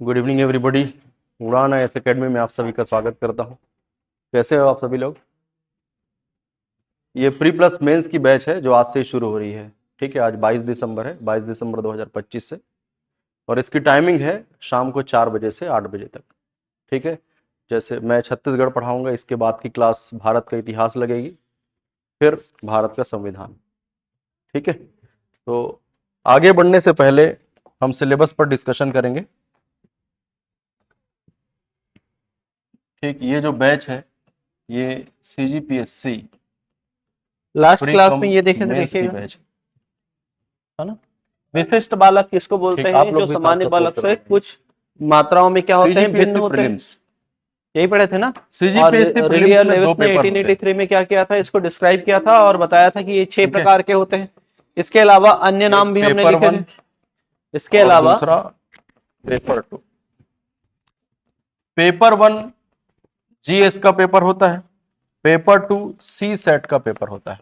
Good evening everybody. उड़ान IAS academy में आप सभी का स्वागत करता हूं। कैसे हो आप सभी लोग? ये प्री प्लस मेंस की बैच है जो आज से शुरू हो रही है। ठीक है, आज 22 दिसंबर है, 22 दिसंबर 2025 से, और इसकी टाइमिंग है शाम को 4 बजे से 8 बजे तक। ठीक है, जैसे मैं छत्तीसगढ़ पढ़ाऊंगा, इसके बाद की क्लास भारत का इतिहास लगेगी, फिर भारत का संविधान। ठीक है, तो आगे बढ़ने से पहले हम सिलेबस पर डिस्कशन करेंगे। ठीक, ये जो बैच है ये CGPSC लास्ट प्री क्लास कम में ये देखे थे, मेंस की देखिएगा, बैच है ना। विशिष्ट बालक किसको बोलते ठीक, आप हैं? लोग जो भी साथ सामान्य सपोर्ट बालक कर से रहे हैं। कुछ मात्राओं में क्या होते हैं, भिन्न CGPSC होते हैं। प्रीलिम्स, यही पढ़े थे ना। और CGPSC प्रीलिम्स रिलिया में 2 लेविस ने पेपर होते हैं। 1883 में क्या किया था, इसको डिस्क्राइब किया था और बताया था कि ये 6 ठीक है, प्रकार के होते हैं। इसके अलावा अन्य एक नाम भी हमने पेपर लिखे 1 थे। इसके और अलावा दूसरा पेपर 2। पेपर 1 GS का पेपर होता है, पेपर 2 CSET का पेपर होता है।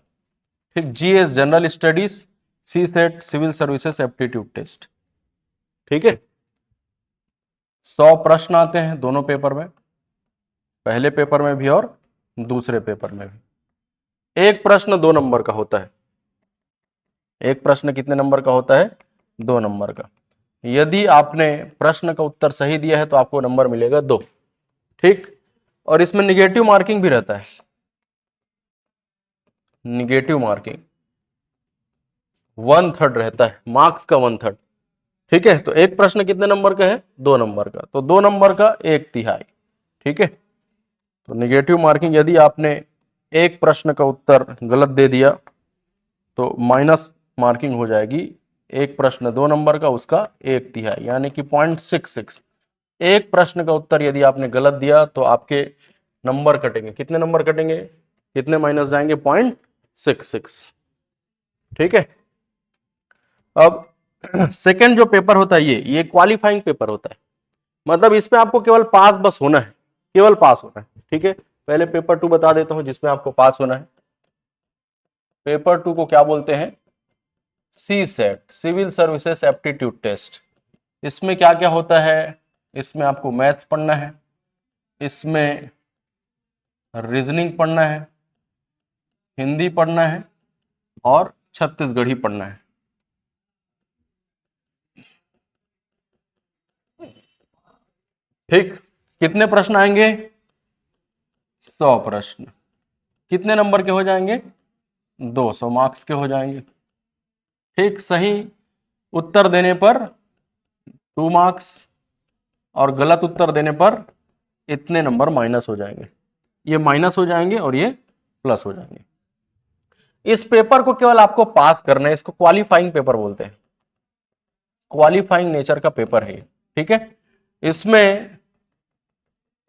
ठीक, GS general studies, CSET civil services aptitude test. ठीक है, 100 प्रश्न आते हैं दोनों पेपर में, पहले पेपर में भी और दूसरे पेपर में भी। एक प्रश्न 2 नंबर का होता है। एक प्रश्न कितने नंबर का होता है? 2 नंबर का। यदि आपने प्रश्न का उत्तर सही दिया है तो आपको नंबर मिलेगा 2। ठीक, और इसमें निगेटिव मार्किंग भी रहता है। निगेटिव मार्किंग 1/3 रहता है, मार्क्स का 1/3। ठीक है, तो एक प्रश्न कितने नंबर का है? 2 नंबर का, तो 2 नंबर का 1/3। ठीक है, तो निगेटिव मार्किंग, यदि आपने एक प्रश्न का उत्तर गलत दे दिया तो माइनस मार्किंग हो जाएगी। एक प्रश्न 2 नंबर का, उसका 1/3 यानी कि 0.66। एक प्रश्न का उत्तर यदि आपने गलत दिया तो आपके नंबर कटेंगे। कितने नंबर कटेंगे? कितने माइनस जाएंगे? 0.66। ठीक है, अब सेकंड जो पेपर होता है ये क्वालिफाइंग पेपर होता है। मतलब इसमें आपको केवल पास बस होना है, केवल पास होना है। ठीक है, पहले पेपर 2 बता देता हूं जिसमें आपको पास होना है। पेपर 2 को क्या बोलते हैं? CSET civil services aptitude test. इसमें क्या क्या होता है? इसमें आपको मैथ्स पढ़ना है, इसमें रीजनिंग पढ़ना है, हिंदी पढ़ना है और छत्तीसगढ़ी पढ़ना है। ठीक, कितने प्रश्न आएंगे? 100 प्रश्न। कितने नंबर के हो जाएंगे? 200 मार्क्स के हो जाएंगे। ठीक, सही उत्तर देने पर 2 मार्क्स और गलत उत्तर देने पर इतने नंबर माइनस हो जाएंगे। ये माइनस हो जाएंगे और ये प्लस हो जाएंगे। इस पेपर को केवल आपको पास करना है, इसको क्वालिफाइंग पेपर बोलते हैं। क्वालिफाइंग नेचर का पेपर है। ठीक है, इसमें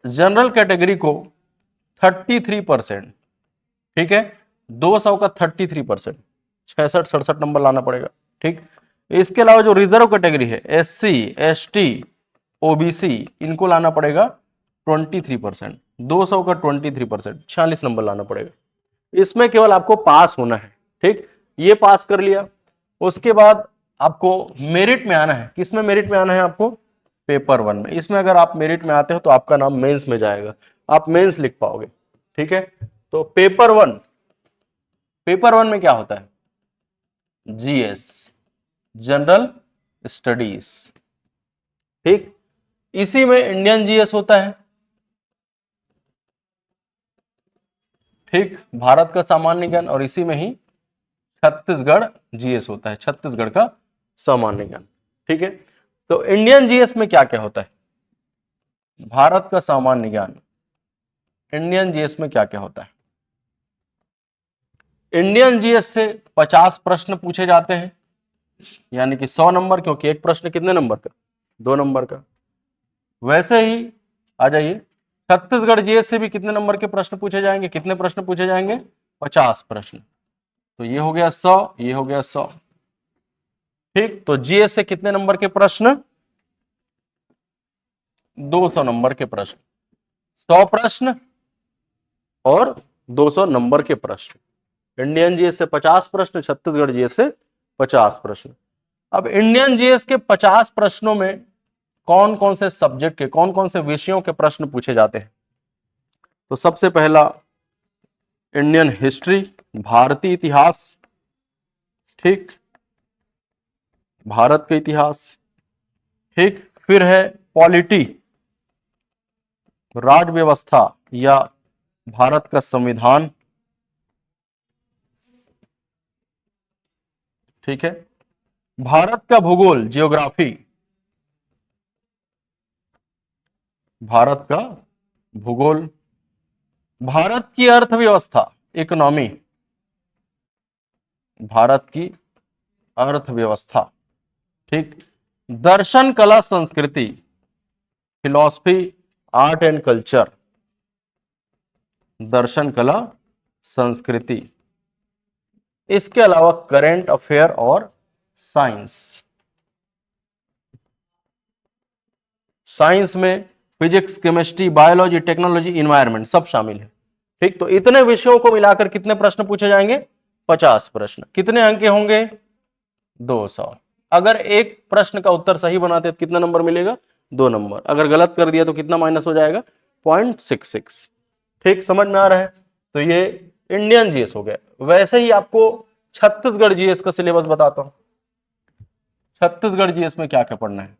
जनरल कैटेगरी को 33%, ठीक है, 200 का 33%, 66-67 नंबर लाना पड़ेगा। ठीक, इसके अलावा जो रिजर्व कैटेगरी है, SC ST OBC, इनको लाना पड़ेगा 23%, 200 का 23%, 46 नंबर लाना पड़ेगा। इसमें केवल आपको पास होना है। ठीक, ये पास कर लिया, उसके बाद आपको मेरिट में आना है। किसमें मेरिट में आना है आपको? पेपर 1 में। इसमें अगर आप मेरिट में आते हो तो आपका नाम मेंस में जाएगा, आप मेंस लिख पाओगे। ठीक है, तो पेपर 1 में क्या होता है? GS general studies. ठीक, इसी में इंडियन GS होता है। ठीक, भारत का सामान्य ज्ञान, और इसी में ही छत्तीसगढ़ GS होता है, छत्तीसगढ़ का सामान्य ज्ञान। ठीक है, तो इंडियन GS में क्या क्या होता है? भारत का सामान्य ज्ञान, इंडियन GS में क्या क्या होता है? इंडियन GS से 50 प्रश्न पूछे जाते हैं, यानी कि 100 नंबर, क्योंकि एक प्रश्न कितने नंबर का? 2 नंबर का। वैसे ही आ जाइए, छत्तीसगढ़ GS से भी कितने नंबर के प्रश्न पूछे जाएंगे? कितने प्रश्न पूछे जाएंगे? 50 प्रश्न। तो ये हो गया 100, ये हो गया 100। ठीक, तो GS से कितने नंबर के प्रश्न? 200 नंबर के प्रश्न। 100 प्रश्न और 200 नंबर के प्रश्न। इंडियन GS से 50 प्रश्न, छत्तीसगढ़ GS से 50 प्रश्न। अब इंडियन GS के 50 प्रश्नों में कौन कौन से सब्जेक्ट के, कौन कौन से विषयों के प्रश्न पूछे जाते हैं? तो सबसे पहला इंडियन हिस्ट्री, भारतीय इतिहास, ठीक, भारत का इतिहास, ठीक। फिर है पॉलिटी, राज व्यवस्था या भारत का संविधान, ठीक है। भारत का भूगोल, जियोग्राफी, भारत का भूगोल। भारत की अर्थव्यवस्था, इकोनॉमी, भारत की अर्थव्यवस्था, ठीक। दर्शन, कला, संस्कृति, फिलॉसफी, आर्ट एंड कल्चर, दर्शन, कला, संस्कृति। इसके अलावा करंट अफेयर और साइंस। साइंस में physics, chemistry, biology, technology, environment सब शामिल है, ठीक। तो इतने विषयों को मिलाकर कितने प्रश्न पूछे जाएंगे? 50 प्रश्न। कितने अंक के होंगे? 200। अगर एक प्रश्न का उत्तर सही बनाते तो कितना नंबर मिलेगा? 2 नंबर। अगर गलत कर दिया तो कितना माइनस हो जाएगा? 0.66। ठीक, समझ में आ रहा है? तो ये इंडियन जीएस हो गया। वैसे ही आपको छत्तीसगढ़ जीएस का सिलेबस बताता हूं। छत्तीसगढ़ जीएस में क्या क्या पढ़ना है?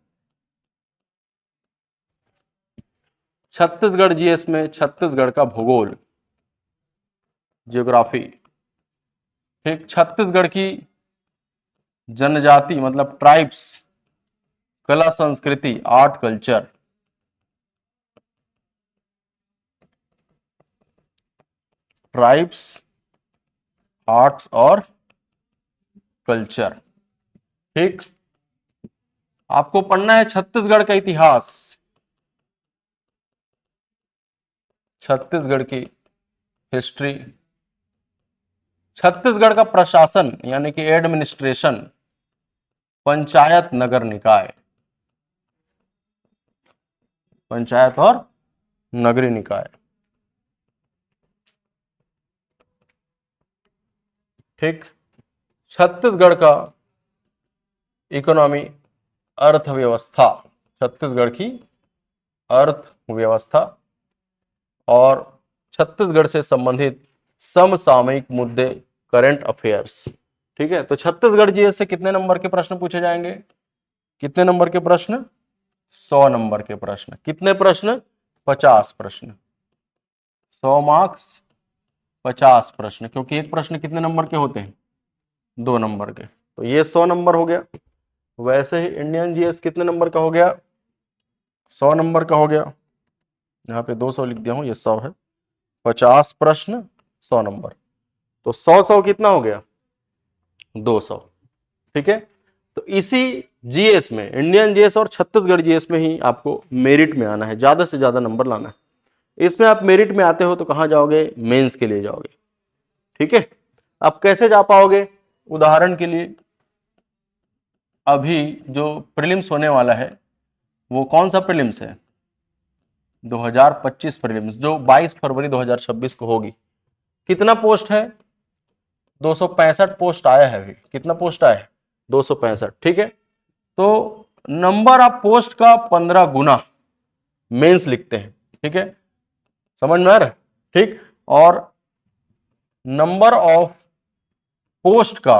छत्तीसगढ़ जीएस में छत्तीसगढ़ का भूगोल, जियोग्राफी, ठीक। छत्तीसगढ़ की जनजाति मतलब ट्राइब्स, कला संस्कृति, आर्ट कल्चर, ट्राइब्स, आर्ट्स और कल्चर, ठीक। आपको पढ़ना है छत्तीसगढ़ का इतिहास, छत्तीसगढ़ की हिस्ट्री, छत्तीसगढ़ का प्रशासन यानी कि एडमिनिस्ट्रेशन, पंचायत, नगर निकाय, पंचायत और नगरीय निकाय, ठीक। छत्तीसगढ़ का इकोनॉमी, अर्थव्यवस्था, छत्तीसगढ़ की अर्थव्यवस्था और छत्तीसगढ़ से संबंधित समसामयिक मुद्दे, करंट अफेयर्स, ठीक है। तो छत्तीसगढ़ जीएस से कितने नंबर के प्रश्न पूछे जाएंगे? कितने नंबर के प्रश्न? 100 नंबर के प्रश्न। कितने प्रश्न? 50 प्रश्न। 100 मार्क्स, 50 प्रश्न, क्योंकि एक प्रश्न कितने नंबर के होते हैं? 2 नंबर के। तो ये 100 नंबर हो गया। वैसे ही इंडियन जीएस कितने नंबर का हो गया? 100 नंबर का हो गया। यहाँ पे 200 लिख दिया हूं, ये 100 है। 50 प्रश्न, 100 नंबर, तो 100 कितना हो गया? 200, ठीक है। तो इसी जीएस में, इंडियन जीएस और छत्तीसगढ़ जीएस में ही आपको मेरिट में आना है, ज्यादा से ज्यादा नंबर लाना है। इसमें आप मेरिट में आते हो तो कहां जाओगे? मेंस के लिए जाओगे, ठीक है। आप कैसे जा पाओगे? उदाहरण के लिए अभी जो प्रीलिम्स होने वाला है वो कौन सा प्रीलिम्स है? 2025 प्रीलिम्स, जो 22 फरवरी 2026 को होगी। कितना पोस्ट है? 265 पोस्ट आया है अभी। कितना पोस्ट आया है? 265, ठीक है। तो नंबर ऑफ पोस्ट का 15 गुना मेंस लिखते हैं, ठीक है। समझ में आ रहा है? ठीक। और नंबर ऑफ पोस्ट का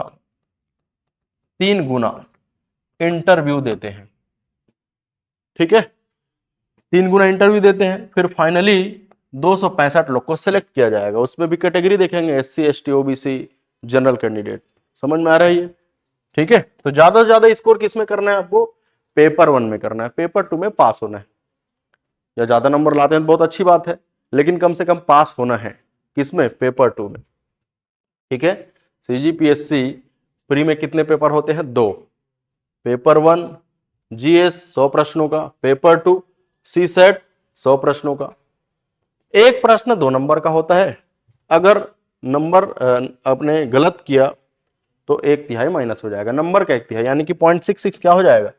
3 गुना इंटरव्यू देते हैं, ठीक है। 3 गुना इंटरव्यू देते हैं, फिर फाइनली 265 लोग को सिलेक्ट किया जाएगा। उसमें भी कैटेगरी देखेंगे, SC ST OBC, general candidate. समझ में आ रहा है ये? ठीक है। तो ज्यादा से ज्यादा स्कोर किसमें करना है आपको? पेपर 1 में करना है। पेपर 2 में पास होना है। या ज्यादा नंबर लाते हैं तो बहुत अच्छी बात है, लेकिन कम से कम पास होना है। किसमें? पेपर 2 में, ठीक है। CGPSC प्री में कितने पेपर होते हैं? 2। पेपर 1 GS 100 प्रश्नों का, पेपर 2 CSET 100 प्रश्नों का। एक प्रश्न 2 नंबर का होता है। अगर नंबर आपने गलत किया तो 1/3 माइनस हो जाएगा। नंबर का 1/3 यानी कि 0.66 क्या हो जाएगा?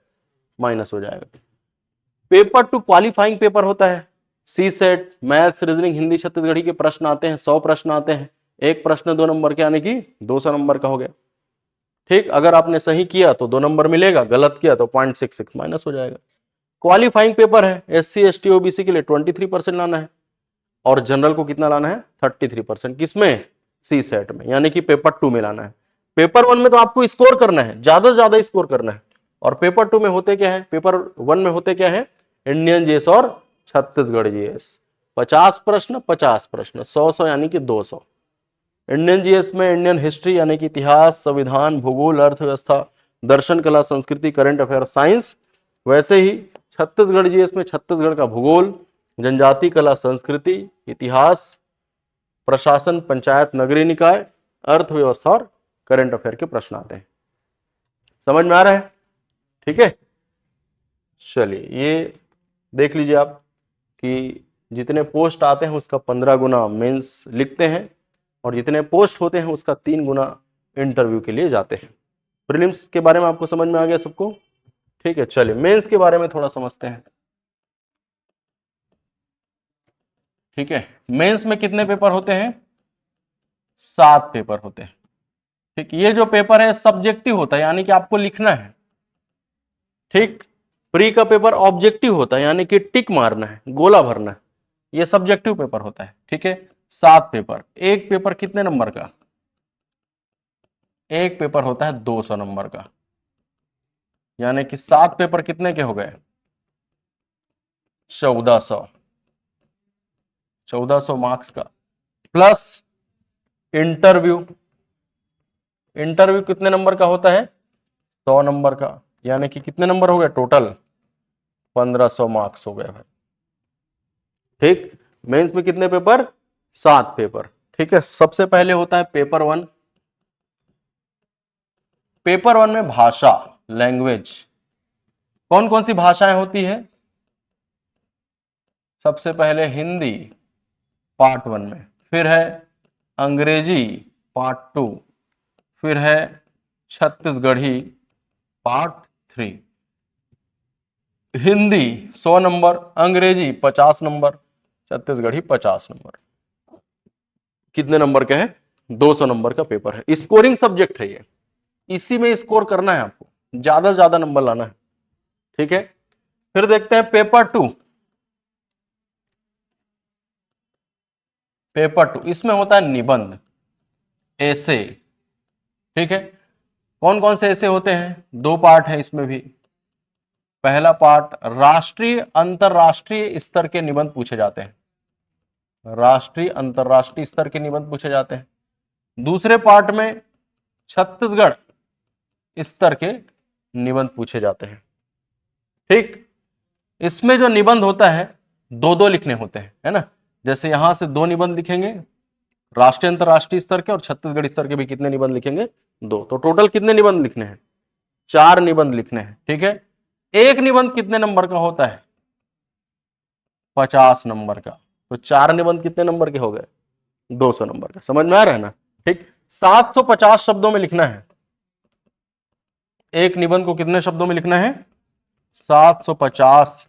माइनस हो जाएगा। पेपर 2 क्वालिफाइंग पेपर होता है। CSET, maths, reasoning, Hindi, Chhattisgarhi के प्रश्न आते हैं, 100 प्रश्न आते हैं। एक प्रश्न 2 नंबर के यानी कि 200 नंबर का हो गया, ठीक। अगर आपने सही किया तो 2 नंबर मिलेगा, गलत किया तो 0.66 माइनस हो जाएगा। क्वालिफाइंग पेपर है, SC ST OBC के लिए 23% लाना है और जनरल को कितना लाना है 33%। किसमें? सी सेट में, यानी कि पेपर 2 में लाना है। पेपर 1 में तो आपको स्कोर करना है, ज्यादा से ज्यादा स्कोर करना है, और पेपर 2 में होते क्या है, पेपर 1 में होते क्या है, इंडियन जीएस और छत्तीसगढ़ जीएस। 50 प्रश्न 50 प्रश्न, 100 यानी कि 200। इंडियन जीएस में इंडियन हिस्ट्री यानी कि इतिहास, संविधान, भूगोल, अर्थव्यवस्था, दर्शन, कला, संस्कृति, करंट अफेयर, साइंस। वैसे ही छत्तीसगढ़ जीएस में छत्तीसगढ़ का भूगोल, जनजाति, कला, संस्कृति, इतिहास, प्रशासन, पंचायत, नगरीय निकाय, अर्थव्यवस्था और करंट अफेयर के प्रश्न आते हैं। समझ में आ रहा है? ठीक है, चलिए ये देख लीजिए आप कि जितने पोस्ट आते हैं उसका 15 गुना मेंस लिखते हैं और जितने पोस्ट होते हैं उसका 3 गुना इंटरव्यू के लिए जाते हैं। प्रीलिम्स के बारे में आपको समझ में आ गया सबको? ठीक है, चलिए मेंस के बारे में थोड़ा समझते हैं। ठीक है, मेंस में कितने पेपर होते हैं? 7 पेपर होते हैं। ठीक, ये जो पेपर है सब्जेक्टिव होता है, यानी कि आपको लिखना है। ठीक, प्री का पेपर ऑब्जेक्टिव होता है, यानी कि टिक मारना है, गोला भरना है। ये सब्जेक्टिव पेपर होता है। ठीक है, 7 पेपर। एक पेपर कितने नंबर का? एक पेपर होता है 200 नंबर का, यानी कि 7 पेपर कितने के हो गए? 1400। 1400 मार्क्स का, प्लस इंटरव्यू। इंटरव्यू कितने नंबर का होता है? 100 नंबर का, यानी कि कितने नंबर हो गए टोटल? 1500 मार्क्स हो गए भाई। ठीक, मेंस में कितने पेपर? 7 पेपर। ठीक है, सबसे पहले होता है पेपर 1। पेपर 1 में भाषा, लैंग्वेज, कौन कौन सी भाषाएं होती है? सबसे पहले हिंदी पार्ट 1 में, फिर है अंग्रेजी पार्ट 2, फिर है छत्तीसगढ़ी पार्ट 3। हिंदी 100 नंबर, अंग्रेजी 50 नंबर, छत्तीसगढ़ी 50 नंबर। कितने नंबर का है? 200 नंबर का पेपर है। स्कोरिंग सब्जेक्ट है ये, इसी में स्कोर करना है आपको, ज्यादा से ज्यादा नंबर लाना है। ठीक है, फिर देखते हैं पेपर 2। पेपर 2 इसमें होता है निबंध, ऐसे। ठीक है, कौन कौन से ऐसे होते हैं? 2 पार्ट है इसमें भी। पहला पार्ट राष्ट्रीय अंतरराष्ट्रीय स्तर के निबंध पूछे जाते हैं, राष्ट्रीय अंतरराष्ट्रीय स्तर के निबंध पूछे जाते हैं। दूसरे पार्ट में छत्तीसगढ़ स्तर के निबंध पूछे जाते हैं। ठीक, इसमें जो निबंध होता है 2-2 लिखने होते हैं, है ना। जैसे यहां से 2 निबंध लिखेंगे राष्ट्रीय अंतरराष्ट्रीय स्तर के, और छत्तीसगढ़ स्तर के भी कितने निबंध लिखेंगे? 2। तो टोटल कितने निबंध लिखने हैं? 4 निबंध लिखने हैं। ठीक है, एक निबंध कितने नंबर का होता है? 50 नंबर का। तो 4 निबंध कितने नंबर के हो गए? 200 नंबर का। समझ में आ रहा है ना? ठीक, 750 शब्दों में लिखना है। एक निबंध को कितने शब्दों में लिखना है? 750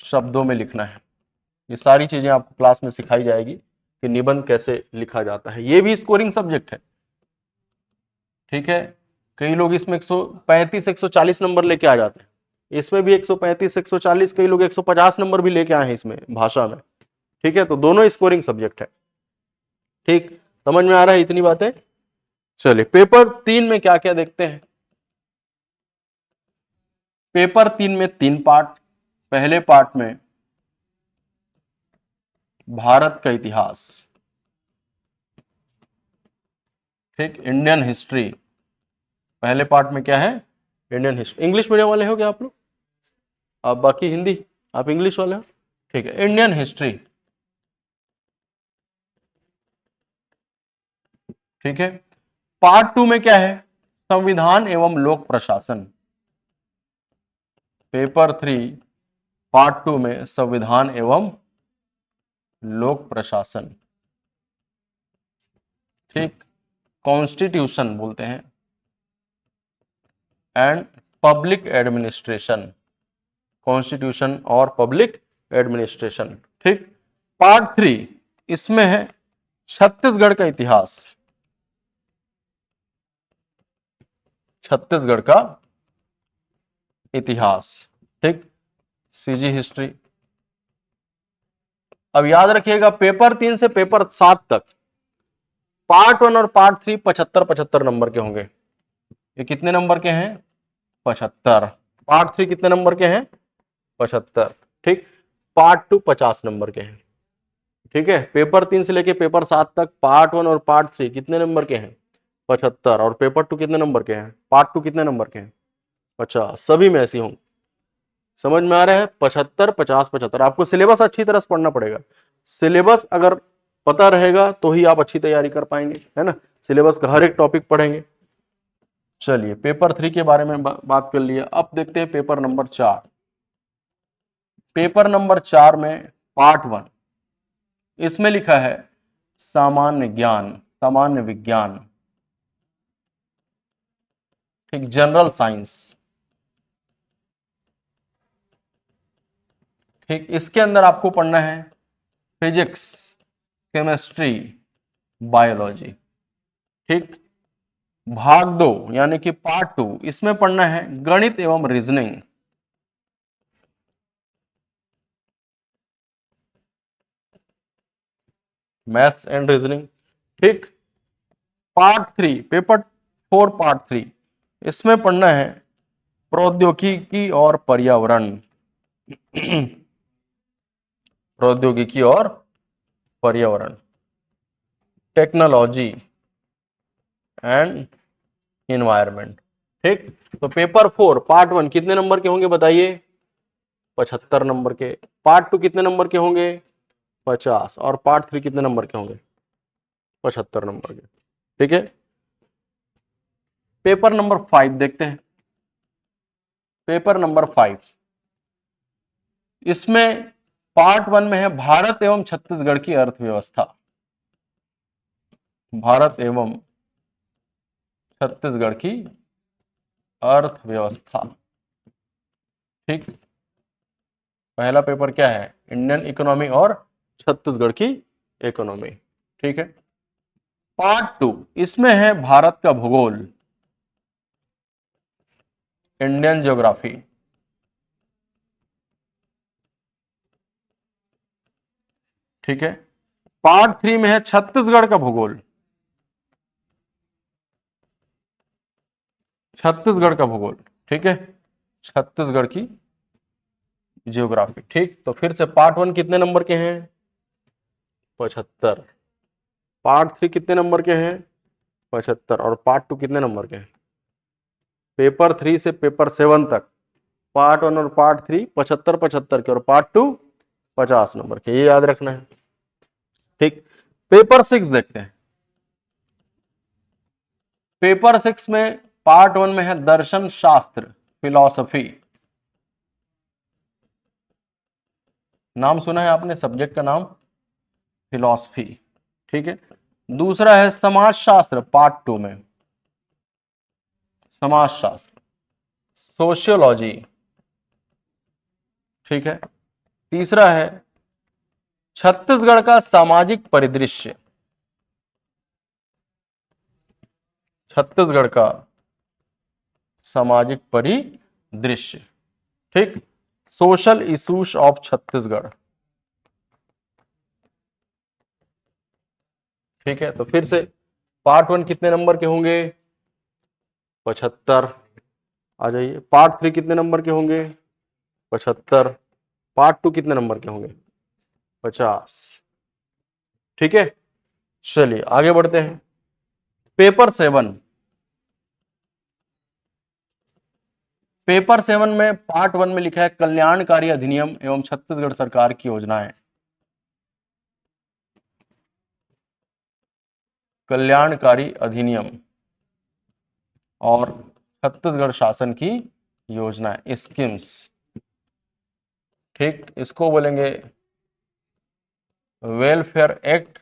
शब्दों में लिखना है। ये सारी चीजें आपको क्लास में सिखाई जाएगी कि निबंध कैसे लिखा जाता है। ये भी स्कोरिंग सब्जेक्ट है। ठीक है, कई लोग इसमें 135 140 नंबर लेके आ जाते हैं, इसमें भी 135 140, कई लोग 150 नंबर भी लेके आए हैं इसमें भाषा में। ठीक है, तो दोनों स्कोरिंग सब्जेक्ट है। ठीक, समझ में आ रहा है इतनी बातें? चलिए पेपर 3 में क्या क्या देखते हैं। पेपर 3 में 3 पार्ट। पहले पार्ट में भारत का इतिहास, ठीक, इंडियन हिस्ट्री। पहले पार्ट में क्या है? Indian history. इंग्लिश मीडियम वाले हो क्या आप लोग? आप बाकी हिंदी, आप इंग्लिश वाले हो? ठीक है, इंडियन हिस्ट्री। ठीक है, पार्ट 2 में क्या है? संविधान एवं लोक प्रशासन। पेपर 3 पार्ट 2 में संविधान एवं लोक प्रशासन। ठीक, कॉन्स्टिट्यूशन बोलते हैं, एंड पब्लिक एडमिनिस्ट्रेशन। कॉन्स्टिट्यूशन और पब्लिक एडमिनिस्ट्रेशन। ठीक, पार्ट 3 इसमें है छत्तीसगढ़ का इतिहास, छत्तीसगढ़ का इतिहास। ठीक, सीजी हिस्ट्री। अब याद रखिएगा पेपर 3 से पेपर 7 तक पार्ट 1 और पार्ट 3 75-75 नंबर के होंगे। ये कितने नंबर के हैं? 75। पार्ट 3 कितने नंबर के हैं? 75। ठीक। पार्ट 2 50 नंबर के हैं। ठीक है, पेपर 3 से लेके पेपर 7 तक पार्ट 1 और पार्ट 3 कितने नंबर के हैं? 75। और पेपर 2 कितने नंबर के हैं? पार्ट 2 कितने नंबर के हैं? 50। सभी में ऐसी होंगे। समझ में आ रहा है? 75, 50, 75। आपको सिलेबस अच्छी तरह से पढ़ना पड़ेगा। सिलेबस अगर पता रहेगा तो ही आप अच्छी तैयारी कर पाएंगे, है ना। सिलेबस का हर एक टॉपिक पढ़ेंगे। चलिए पेपर 3 के बारे में बात कर लिए। अब देखते हैं पेपर नंबर 4। पेपर नंबर 4 में पार्ट 1, इसमें लिखा है सामान्य ज्ञान, सामान्य विज्ञान। ठीक, जनरल साइंस। ठीक, इसके अंदर आपको पढ़ना है फिजिक्स, केमिस्ट्री, बायोलॉजी। ठीक। भाग 2 यानी कि पार्ट 2, इसमें पढ़ना है गणित एवं रीजनिंग। Maths and reasoning. ठीक। पार्ट 3, पेपर 4 पार्ट 3, इसमें पढ़ना है प्रौद्योगिकी और पर्यावरण। प्रौद्योगिकी और पर्यावरण, टेक्नोलॉजी एंड इन्वायरमेंट। ठीक। तो पेपर 4 पार्ट 1 कितने नंबर के होंगे बताइए? 75 नंबर के। पार्ट 2 कितने नंबर के होंगे? 50। और पार्ट 3 कितने नंबर के होंगे? 75 नंबर के। ठीक है। पेपर नंबर 5 देखते हैं। पेपर नंबर 5, इसमें पार्ट 1 में है भारत एवं छत्तीसगढ़ की अर्थव्यवस्था। भारत एवं छत्तीसगढ़ की अर्थव्यवस्था। ठीक। पहला पेपर क्या है? इंडियन इकोनॉमी और छत्तीसगढ़ की इकोनॉमी। ठीक है। पार्ट 2, इसमें है भारत का भूगोल, इंडियन ज्योग्राफी। ठीक है। पार्ट 3 में है छत्तीसगढ़ का भूगोल, छत्तीसगढ़ का भूगोल। ठीक है, छत्तीसगढ़ की ज्योग्राफी। ठीक। तो फिर से पार्ट 1 कितने नंबर के हैं? 75। पार्ट 3 कितने नंबर के हैं? 75। और पार्ट 2 कितने नंबर के हैं? पेपर 3 से पेपर 7 तक पार्ट 1 और पार्ट 3 75-75 के, और पार्ट 2 50 नंबर के। ये याद रखना है। ठीक। पेपर 6 देखते हैं। पेपर 6 में पार्ट 1 में है दर्शन शास्त्र, फिलॉसफी। नाम सुना है आपने सब्जेक्ट का नाम? फिलॉसफी। ठीक है। दूसरा है समाज शास्त्र, पार्ट 2 में समाज शास्त्र, सोशियोलॉजी। ठीक है। तीसरा है छत्तीसगढ़ का सामाजिक परिदृश्य, छत्तीसगढ़ का सामाजिक परिदृश्य। ठीक। Social issues of Chhattisgarh. ठीक है। तो फिर से पार्ट 1 कितने नंबर के होंगे? 75। आ जाइए। पार्ट 3 कितने नंबर के होंगे? 75। पार्ट 2 कितने नंबर के होंगे? 50। ठीक है। चलिए आगे बढ़ते हैं। पेपर 7, पेपर 7 में पार्ट 1 में लिखा है कल्याणकारी अधिनियम एवं छत्तीसगढ़ सरकार की योजनाएं। कल्याणकारी अधिनियम और छत्तीसगढ़ शासन की योजनाएं, स्कीम्स। ठीक, इसको बोलेंगे वेलफेयर एक्ट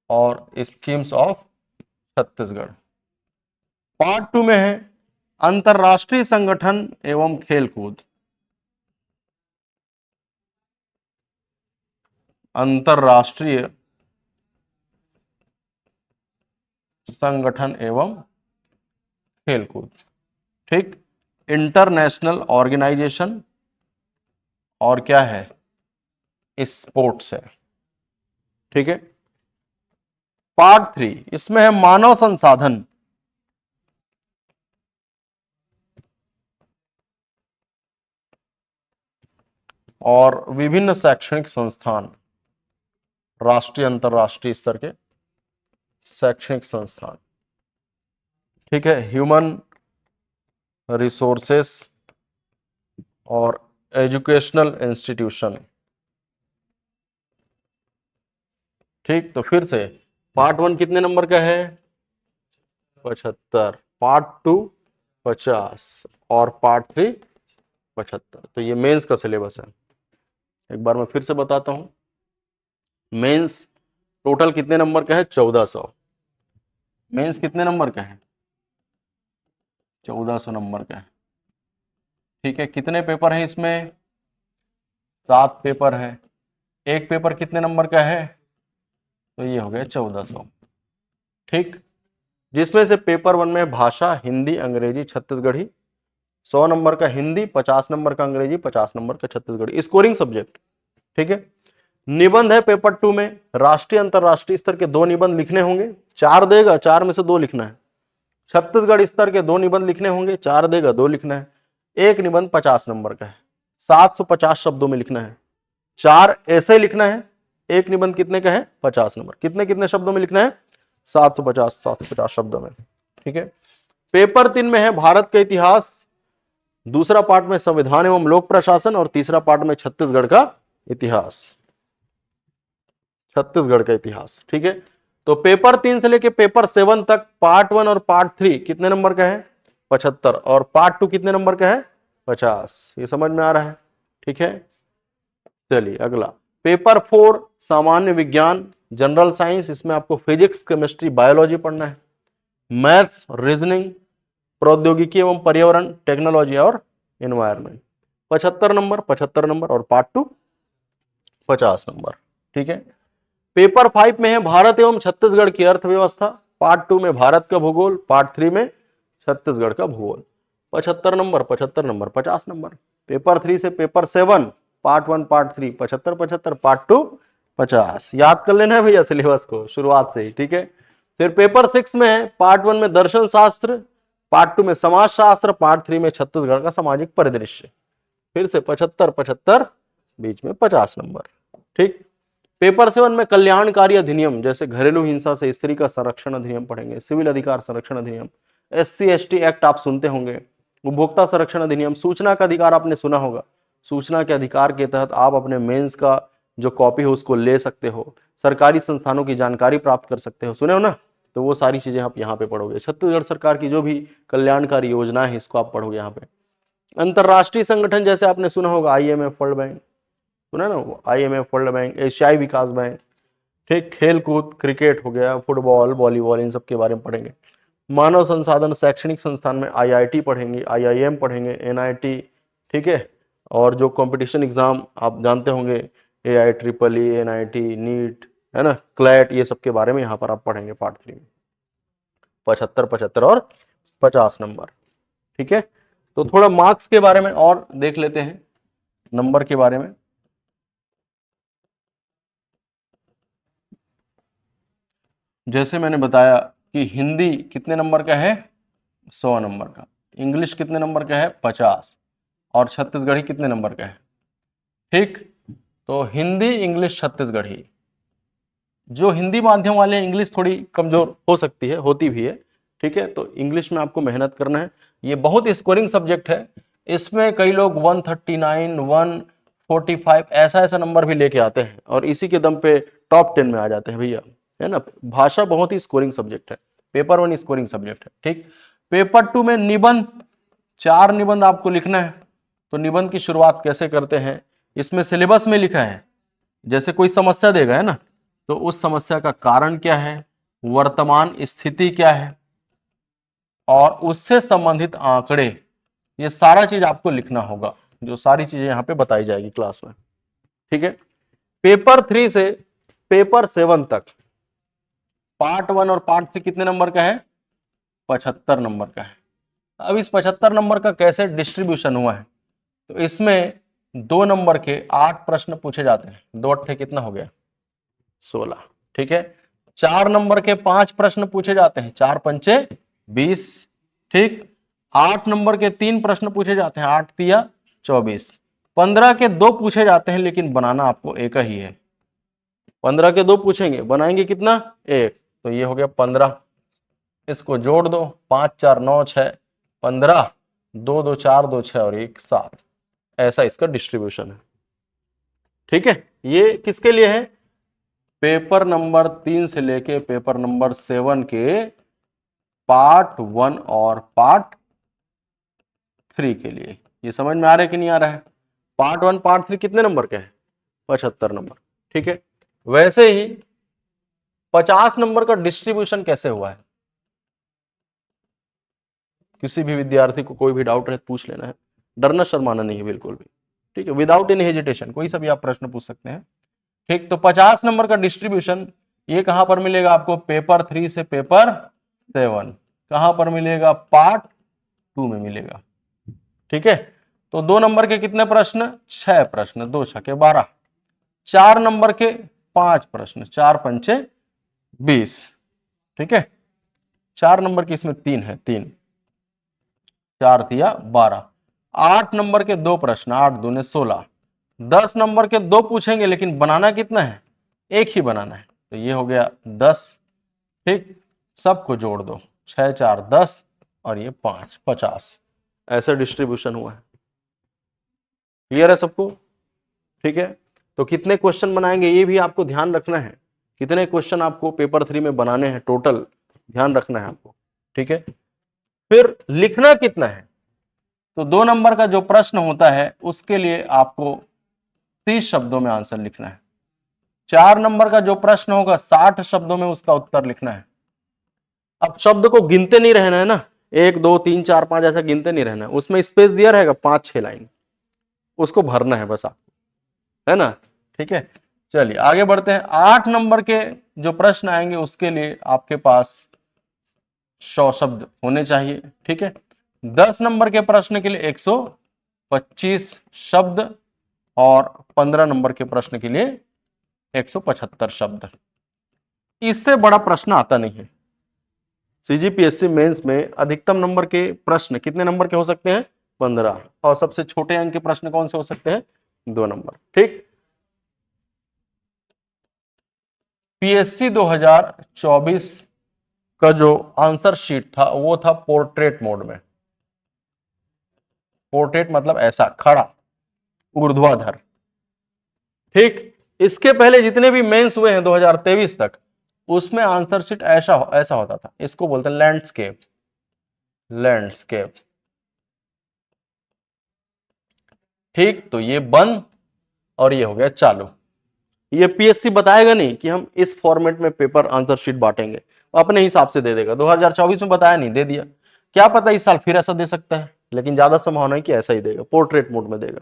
और स्कीम्स ऑफ छत्तीसगढ़। पार्ट 2 में है अंतरराष्ट्रीय संगठन एवं खेलकूद, अंतरराष्ट्रीय संगठन एवं खेलकूद। ठीक। इंटरनेशनल ऑर्गेनाइजेशन और क्या है, स्पोर्ट्स है। ठीक है। पार्ट 3 इसमें है मानव संसाधन। और विभिन्न शैक्षणिक संस्थान, राष्ट्रीय अंतरराष्ट्रीय स्तर के शैक्षणिक संस्थान। ठीक है। ह्यूमन रिसोर्सेस और एजुकेशनल इंस्टीट्यूशन। ठीक, तो फिर से पार्ट 1 कितने नंबर का है, 75, पार्ट 2 50 और पार्ट 3 75। तो ये मेंस का सिलेबस है। एक बार मैं फिर से बताता हूं, मेंस टोटल कितने नंबर का है, 1400। मेंस कितने नंबर का है, 1400 नंबर का है। ठीक है। कितने पेपर हैं इसमें, 7 पेपर है। एक पेपर कितने नंबर का है, तो ये हो गया 1400। ठीक। जिसमें से पेपर 1 में भाषा हिंदी अंग्रेजी छत्तीसगढ़ी, 100 नंबर का हिंदी, 50 नंबर का अंग्रेजी, 50 नंबर का छत्तीसगढ़ी, स्कोरिंग सब्जेक्ट। ठीक है। निबंध है पेपर 2 में, राष्ट्रीय अंतरराष्ट्रीय स्तर के 2 निबंध लिखने होंगे, 4 देगा, 4 में से 2 लिखना है। छत्तीसगढ़ स्तर के 2 निबंध लिखने होंगे, 4 देगा, 2 लिखना है। एक निबंध 50 नंबर का है, 750 शब्दों में लिखना है। 4 ऐसे लिखना है। एक निबंध कितने का है, 50 नंबर, कितने कितने शब्दों में लिखना है, 750 शब्दों में। ठीक है। पेपर 3 में है भारत का इतिहास, दूसरा पार्ट में संविधान एवं लोक प्रशासन और तीसरा पार्ट में छत्तीसगढ़ का इतिहास, छत्तीसगढ़ का इतिहास। ठीक है। तो पेपर 3 से लेके पेपर 7 तक पार्ट 1 और पार्ट 3 कितने नंबर का है, 75, और पार्ट 2 कितने नंबर का है, 50। ये समझ में आ रहा है। ठीक है। चलिए अगला, पेपर 4 सामान्य विज्ञान जनरल साइंस, इसमें आपको फिजिक्स केमिस्ट्री बायोलॉजी पढ़ना है। मैथ्स रीजनिंग प्रौद्योगिकी एवं पर्यावरण टेक्नोलॉजी और एनवायरमेंट, 75 नंबर 75 नंबर, और पार्ट 2 50 नंबर। ठीक है। पेपर 5 में है भारत एवं छत्तीसगढ़ की अर्थव्यवस्था, पार्ट 2 में भारत का भूगोल, पार्ट 3 में छत्तीसगढ़ का भूगोल, 75 नंबर 75 नंबर 50 नंबर। पेपर 3 से पेपर 7 पार्ट 1 पार्ट 3 75 75, पार्ट 2 50। याद कर लेना है भैया सिलेबस को शुरुआत से ही। ठीक है। फिर पेपर 6 में है पार्ट 1 में दर्शन शास्त्र, पार्ट 2 में समाज शास्त्र, पार्ट 3 में छत्तीसगढ़ का सामाजिक परिदृश्य। फिर से 75 75, बीच में 50 नंबर। ठीक। पेपर 7 में कल्याणकारी अधिनियम, जैसे घरेलू हिंसा से स्त्री का संरक्षण अधिनियम पढ़ेंगे, सिविल अधिकार संरक्षण अधिनियम, SC ST एक्ट आप सुनते होंगे, उपभोक्ता संरक्षण अधिनियम, सूचना का अधिकार आपने सुना होगा। सूचना के अधिकार के तहत आप अपने मेंस का जो कॉपी है उसको ले सकते हो, सरकारी संस्थानों की जानकारी प्राप्त कर सकते हो, सुने हो ना। तो वो सारी चीजें आप यहाँ पे पढ़ोगे। छत्तीसगढ़ सरकार की जो भी कल्याणकारी योजना है इसको आप पढ़ोगे यहाँ पे। अंतरराष्ट्रीय संगठन जैसे आपने सुना होगा, IMF वर्ल्ड बैंक, सुना ना, IMF वर्ल्ड बैंक, एशियाई विकास बैंक। ठीक। खेल कूद क्रिकेट हो गया, फुटबॉल वॉलीबॉल, इन सब के बारे में पढ़ेंगे। मानव संसाधन शैक्षणिक संस्थान में IIT पढ़ेंगे, IIM पढ़ेंगे, NIT। ठीक है। और जो कंपटीशन एग्जाम आप जानते होंगे, AIEEE, NIT, नीट, है ना, क्लैट, ये सब के बारे में यहाँ पर आप पढ़ेंगे पार्ट 3 में। 75 75 और 50 नंबर। ठीक है। तो थोड़ा मार्क्स के बारे में और देख लेते हैं, नंबर के बारे में। जैसे मैंने बताया कि हिंदी कितने नंबर का है, 100 नंबर का, इंग्लिश कितने नंबर का है, 50, और छत्तीसगढ़ी कितने नंबर का है। ठीक। तो हिंदी इंग्लिश छत्तीसगढ़ी, जो हिंदी माध्यम वाले इंग्लिश थोड़ी कमजोर हो सकती है, होती भी है। ठीक है। तो इंग्लिश में आपको मेहनत करना है, ये बहुत स्कोरिंग सब्जेक्ट है। इसमें कई लोग 139 145 ऐसा ऐसा नंबर भी लेके आते हैं और इसी के दम पे टॉप 10 में आ जाते हैं भैया, है ना। भाषा बहुत ही स्कोरिंग सब्जेक्ट है, पेपर 1 स्कोरिंग सब्जेक्ट है। ठीक। पेपर 2 में निबंध, 4 निबंध आपको लिखना है। तो निबंध की शुरुआत कैसे करते हैं, इसमें सिलेबस में लिखा है। जैसे कोई समस्या देगा, है ना, तो उस समस्या का कारण क्या है, वर्तमान स्थिति क्या है, और उससे संबंधित आंकड़े, ये सारा चीज आपको लिखना होगा, जो सारी चीजें यहाँ पे बताई जाएगी क्लास में। ठीक है। पेपर 3 से पेपर 7 तक पार्ट 1 और पार्ट 3 कितने नंबर का है, 75 नंबर का है। अब इस 75 नंबर का कैसे डिस्ट्रीब्यूशन हुआ है, तो इसमें 2 नंबर के 8 प्रश्न पूछे जाते हैं, 2 अट्ठे कितना हो गया 16, ठीक है। 4 नंबर के 5 प्रश्न पूछे जाते हैं, 4 पंचे 20, ठीक। 8 नंबर के 3 प्रश्न पूछे जाते हैं, 8 तिया 24। 15 के 2 पूछे जाते हैं, लेकिन बनाना आपको एक ही है। 15 के 2 पूछेंगे, बनाएंगे कितना 1, तो ये हो गया 15। इसको जोड़ दो, 5 4 9 6 15, 2 2 4 2 6 और 1 7, ऐसा इसका डिस्ट्रीब्यूशन है, ठीक है। ये किसके लिए है, पेपर नंबर 3 से लेके पेपर नंबर 7 के पार्ट 1 और पार्ट 3 के लिए। ये समझ में आ रहा है कि नहीं आ रहा है। पार्ट 1 पार्ट 3 कितने नंबर के हैं, 75 नंबर, ठीक है। वैसे ही 50 नंबर का डिस्ट्रीब्यूशन कैसे हुआ है, किसी भी विद्यार्थी को कोई भी डाउट रहे पूछ लेना है, डरना शर्माना नहीं है बिल्कुल भी, ठीक है। विदाउट एनी हेजिटेशन कोई सा भी आप प्रश्न पूछ सकते हैं, ठीक। तो 50 नंबर का डिस्ट्रीब्यूशन ये कहां पर मिलेगा आपको, पेपर 3 से पेपर 7, कहां पर मिलेगा, पार्ट 2 में मिलेगा, ठीक है। तो 2 नंबर के कितने प्रश्न, 6 प्रश्न, 2 छके 12। 4 नंबर के 5 प्रश्न, 4 पंचे 20, ठीक है। 4 नंबर की इसमें 3 है, 3 4 तिया 12। 8 नंबर के 2 प्रश्न, 8 दूने 16। 10 नंबर के 2 पूछेंगे, लेकिन बनाना कितना है, एक ही बनाना है, तो ये हो गया 10, ठीक। सबको जोड़ दो, 6 4 10 और ये 5 50, ऐसा डिस्ट्रीब्यूशन हुआ है। क्लियर है सबको, ठीक है। तो कितने क्वेश्चन बनाएंगे ये भी आपको ध्यान रखना है, कितने क्वेश्चन आपको पेपर 3 में बनाने हैं टोटल, ध्यान रखना है आपको, ठीक है। फिर लिखना कितना है, तो 2 नंबर का जो प्रश्न होता है उसके लिए आपको 30 शब्दों में आंसर लिखना है। 4 नंबर का जो प्रश्न होगा 60 शब्दों में उसका उत्तर लिखना है। अब शब्द को गिनते नहीं रहना है ना, 1 2 3 4 5 ऐसा गिनते नहीं रहना है, उसमें स्पेस दिया रहेगा 5 6 लाइन, उसको भरना है बस आपको, है ना, ठीक है। चलिए आगे बढ़ते हैं। 8 नंबर के जो प्रश्न आएंगे उसके लिए आपके पास 100 शब्द होने चाहिए, ठीक है। 10 नंबर के प्रश्न के लिए 125 शब्द और 15 नंबर के प्रश्न के लिए 175 शब्द। इससे बड़ा प्रश्न आता नहीं है। सीजीपीएससी मेंस में अधिकतम नंबर के प्रश्न कितने नंबर के हो सकते हैं, 15, और सबसे छोटे अंक के प्रश्न कौन से हो सकते हैं, 2 नंबर, ठीक। पीएससी 2024 का जो आंसर शीट था वो था पोर्ट्रेट मोड में। पोर्ट्रेट मतलब ऐसा खड़ा, ऊर्ध्वाधर, ठीक। इसके पहले जितने भी मेंस हुए हैं 2023 तक, उसमें आंसर शीट ऐसा ऐसा होता था, इसको बोलते हैं लैंडस्केप, लैंडस्केप, ठीक। तो ये बंद और ये हो गया चालू। ये पीएससी बताएगा नहीं कि हम इस फॉर्मेट में पेपर आंसर शीट बांटेंगे, अपने हिसाब से दे देगा। 2024 में बताया नहीं, दे दिया, क्या पता इस साल फिर ऐसा दे सकता है, लेकिन ज्यादा संभावना है कि ऐसा ही देगा, पोर्ट्रेट मोड में देगा,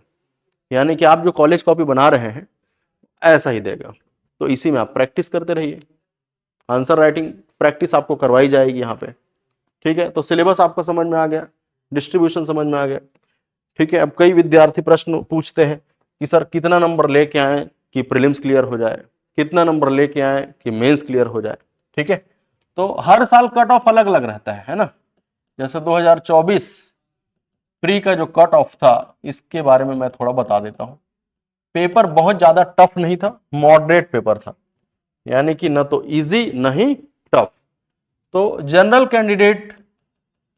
यानी कि आप जो कॉलेज कॉपी बना रहे हैं ऐसा ही देगा। तो इसी में आप प्रैक्टिस करते रहिए, आंसर राइटिंग प्रैक्टिस आपको करवाई जाएगी यहाँ पे, ठीक है। तो सिलेबस आपको समझ में आ गया, डिस्ट्रीब्यूशन समझ में आ गया, ठीक है। अब कई विद्यार्थी प्रश्न पूछते हैं कि सर कितना नंबर लेके आए कि प्रीलिम्स क्लियर हो जाए, कितना नंबर लेके आए कि मेंस क्लियर हो जाए, ठीक है। तो हर साल कट ऑफ अलग अलग रहता है ना। जैसे 2024 प्री का जो कट ऑफ था इसके बारे में मैं थोड़ा बता देता हूं। पेपर बहुत ज्यादा टफ नहीं था, मॉडरेट पेपर था, यानी कि न तो इजी न ही टफ। तो जनरल कैंडिडेट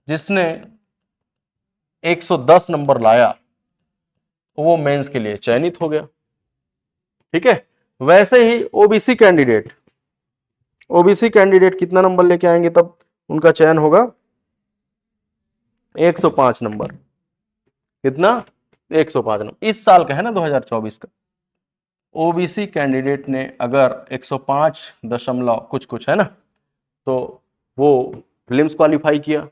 जिसने 110 नंबर लाया वो मेंस के लिए चयनित हो गया, ठीक है। वैसे ही ओबीसी कैंडिडेट, ओबीसी कैंडिडेट कितना नंबर लेके आएंगे तब उनका चयन होगा, 105 नंबर, कितना 105 नंबर, इस साल का है ना 2024 का। ओबीसी कैंडिडेट ने अगर 105 दशमलव कुछ कुछ है ना, तो वो प्रीलिम्स क्वालिफाई किया।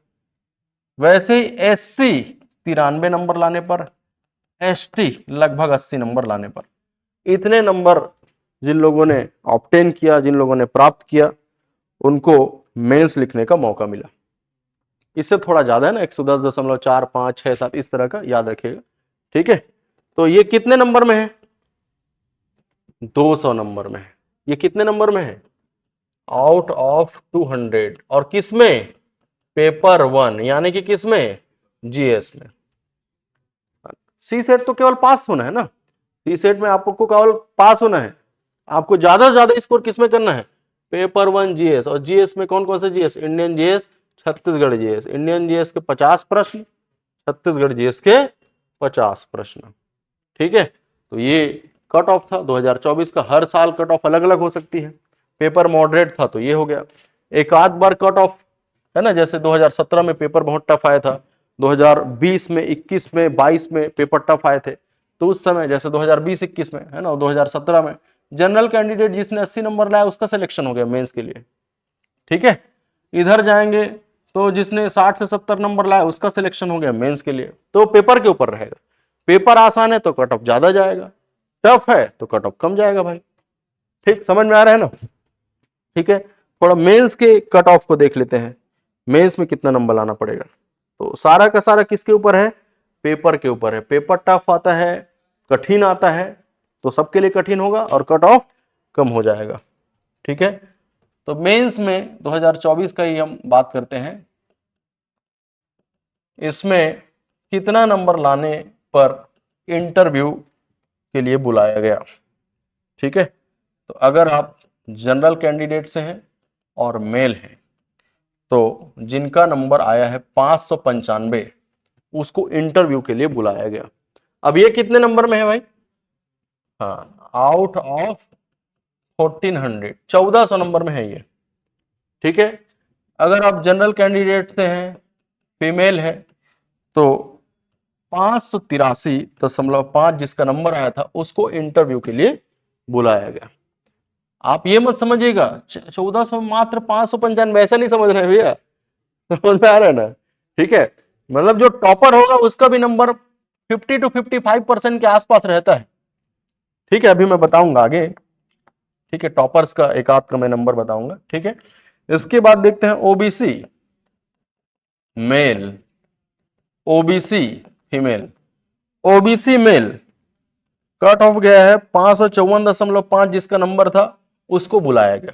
वैसे ही एससी 93 नंबर लाने पर, एसटी लगभग 80 नंबर लाने पर, इतने नंबर जिन लोगों ने ऑब्टेन किया, जिन लोगों ने प्राप्त किया, उनको मेंस लिखने का मौका मिला। इससे थोड़ा ज्यादा है ना, 110.4567 इस तरह का याद रखिएगा, ठीक है। तो ये कितने नंबर में है? 200 नंबर में है। ये कितने नंबर में है? Out of 200। और किस में? पेपर 1, यानी कि किस में? जीएस में। सी सेट तो केवल पास होना है ना, सी सेट में आपको केवल पास होना है। आपको ज्यादा से ज्यादा स्कोर किस में करना है? Paper 1 GS. और जीएस में कौन कौन से GS? Indian GS, Chhattisgarh GS. Indian GS के 50 प्रश्न, छत्तीसगढ़ जीएस के 50 प्रश्न। ठीक है, तो ये कट ऑफ था 2024 का। हर साल कट ऑफ अलग अलग हो सकती है। पेपर मॉडरेट था तो ये हो गया। एक आध बार कट ऑफ है ना, जैसे 2017 में पेपर बहुत टफ आया था, 2020 में, 21 में, 22 में पेपर टफ आए थे, तो उस समय जैसे 2020-21 में है ना, 2017 में जनरल कैंडिडेट जिसने 80 नंबर लाया उसका सिलेक्शन हो गया मेंस के लिए। ठीक है, इधर जाएंगे तो जिसने 60 से 70 नंबर लाया उसका सिलेक्शन हो गया मेंस के लिए। तो पेपर के ऊपर रहेगा। पेपर आसान है तो कट ऑफ ज्यादा जाएगा, टफ है तो कट ऑफ कम जाएगा भाई। ठीक, समझ में आ रहा है ना? ठीक है, थोड़ा मेंस के कट ऑफ को देख लेते हैं। मेंस में कितना नंबर लाना पड़ेगा? तो सारा का सारा किसके ऊपर है? पेपर के ऊपर है। पेपर टफ आता है, कठिन आता है, तो सबके लिए कठिन होगा और कट ऑफ कम हो जाएगा। ठीक है, तो मेंस में 2024 का ही हम बात करते हैं। इसमें कितना नंबर लाने पर इंटरव्यू के लिए बुलाया गया? ठीक है, तो अगर आप जनरल कैंडिडेट से हैं और मेल हैं तो जिनका नंबर आया है 595 उसको इंटरव्यू के लिए बुलाया गया। अब ये कितने नंबर में है भाई? हाँ, आउट ऑफ 1400, 1400 नंबर में है ये। ठीक है, अगर आप जनरल कैंडिडेट से हैं, फीमेल है, तो 583.5 जिसका नंबर आया था उसको इंटरव्यू के लिए बुलाया गया। आप ये मत समझिएगा 1400 मात्र 595, ऐसा नहीं समझ रहे भैया, समझ में आ रहा है ना? ठीक है, मतलब जो टॉपर होगा उसका भी नंबर 50 to 55% के आसपास रहता है। ठीक है, अभी मैं बताऊंगा आगे। ठीक है, टॉपर्स का एक आध का मैं नंबर बताऊंगा। ठीक है, इसके बाद देखते हैं OBC male, OBC female. OBC male cut off गया है 554.5 जिसका नंबर था उसको बुलाया गया।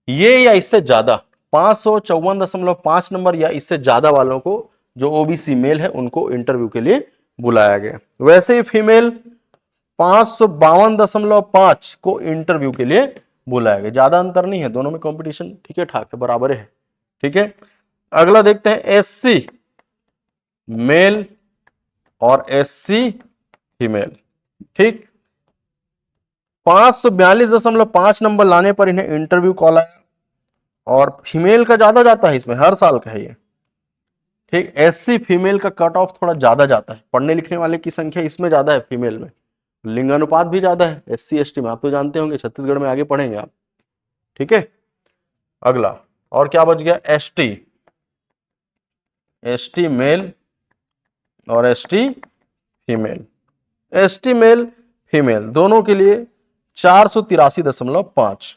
ये या इससे ज्यादा 554.5 नंबर या इससे ज्यादा वालों को, जो ओबीसी मेल है, उनको इंटरव्यू के लिए बुलाया गया। वैसे ही फीमेल 552.5 को इंटरव्यू के लिए बुलाया गया। ज्यादा अंतर नहीं है, दोनों में कंपटीशन ठीक है ठाक है, बराबर है। ठीक है, अगला देखते हैं एससी मेल और एससी फीमेल। ठीक, 542.5 नंबर लाने पर इन्हें इंटरव्यू कॉल आया, और फीमेल का ज्यादा जाता है इसमें, हर साल का है ये। ठीक, एससी फीमेल का कट ऑफ थोड़ा ज्यादा जाता है, पढ़ने लिखने वाले की संख्या इसमें ज्यादा है फीमेल में, लिंगानुपात भी ज्यादा है एससी एसटी में, आप तो जानते होंगे, छत्तीसगढ़ में आगे पढ़ेंगे आप। ठीक है, अगला और क्या बच गया? एसटी, एसटी मेल और ST female. ST male female दोनों के लिए 483.5।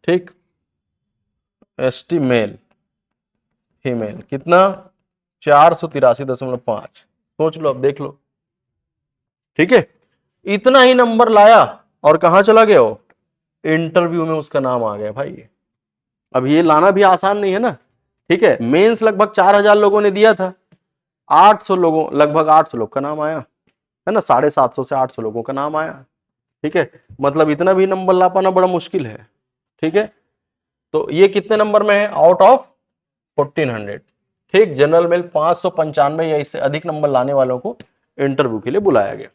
ठीक, एसटी मेल फीमेल कितना? 483.5। सोच लो, अब देख लो। ठीक है, इतना ही नंबर लाया और कहां चला गया वो? इंटरव्यू में उसका नाम आ गया भाई। अब ये लाना भी आसान नहीं है ना। ठीक है, मेंस लगभग 4000 लोगों ने दिया था, 800 लोगों, लगभग 800 लोग का नाम आया है ना, 750 से 800 लोगों का नाम आया। ठीक है, मतलब इतना भी नंबर ला पाना बड़ा मुश्किल है। ठीक है, तो ये कितने नंबर में है? Out of 1400। ठीक, जनरल मेल 595 या इससे अधिक नंबर लाने वालों को इंटरव्यू के लिए बुलाया गया।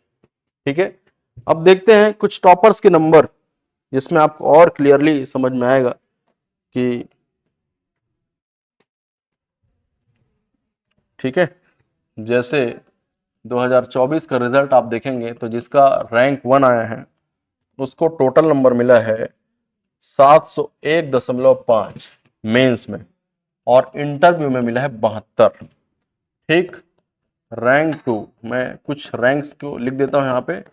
ठीक है, अब देखते हैं कुछ टॉपर्स के नंबर, जिसमें आपको और क्लियरली समझ में आएगा कि ठीक है, जैसे 2024 का रिजल्ट आप देखेंगे तो जिसका रैंक 1 आया है उसको टोटल नंबर मिला है 701.5 मेंस में, और इंटरव्यू में मिला है 72। ठीक, रैंक 2, मैं कुछ रैंक्स को लिख देता हूं यहां पे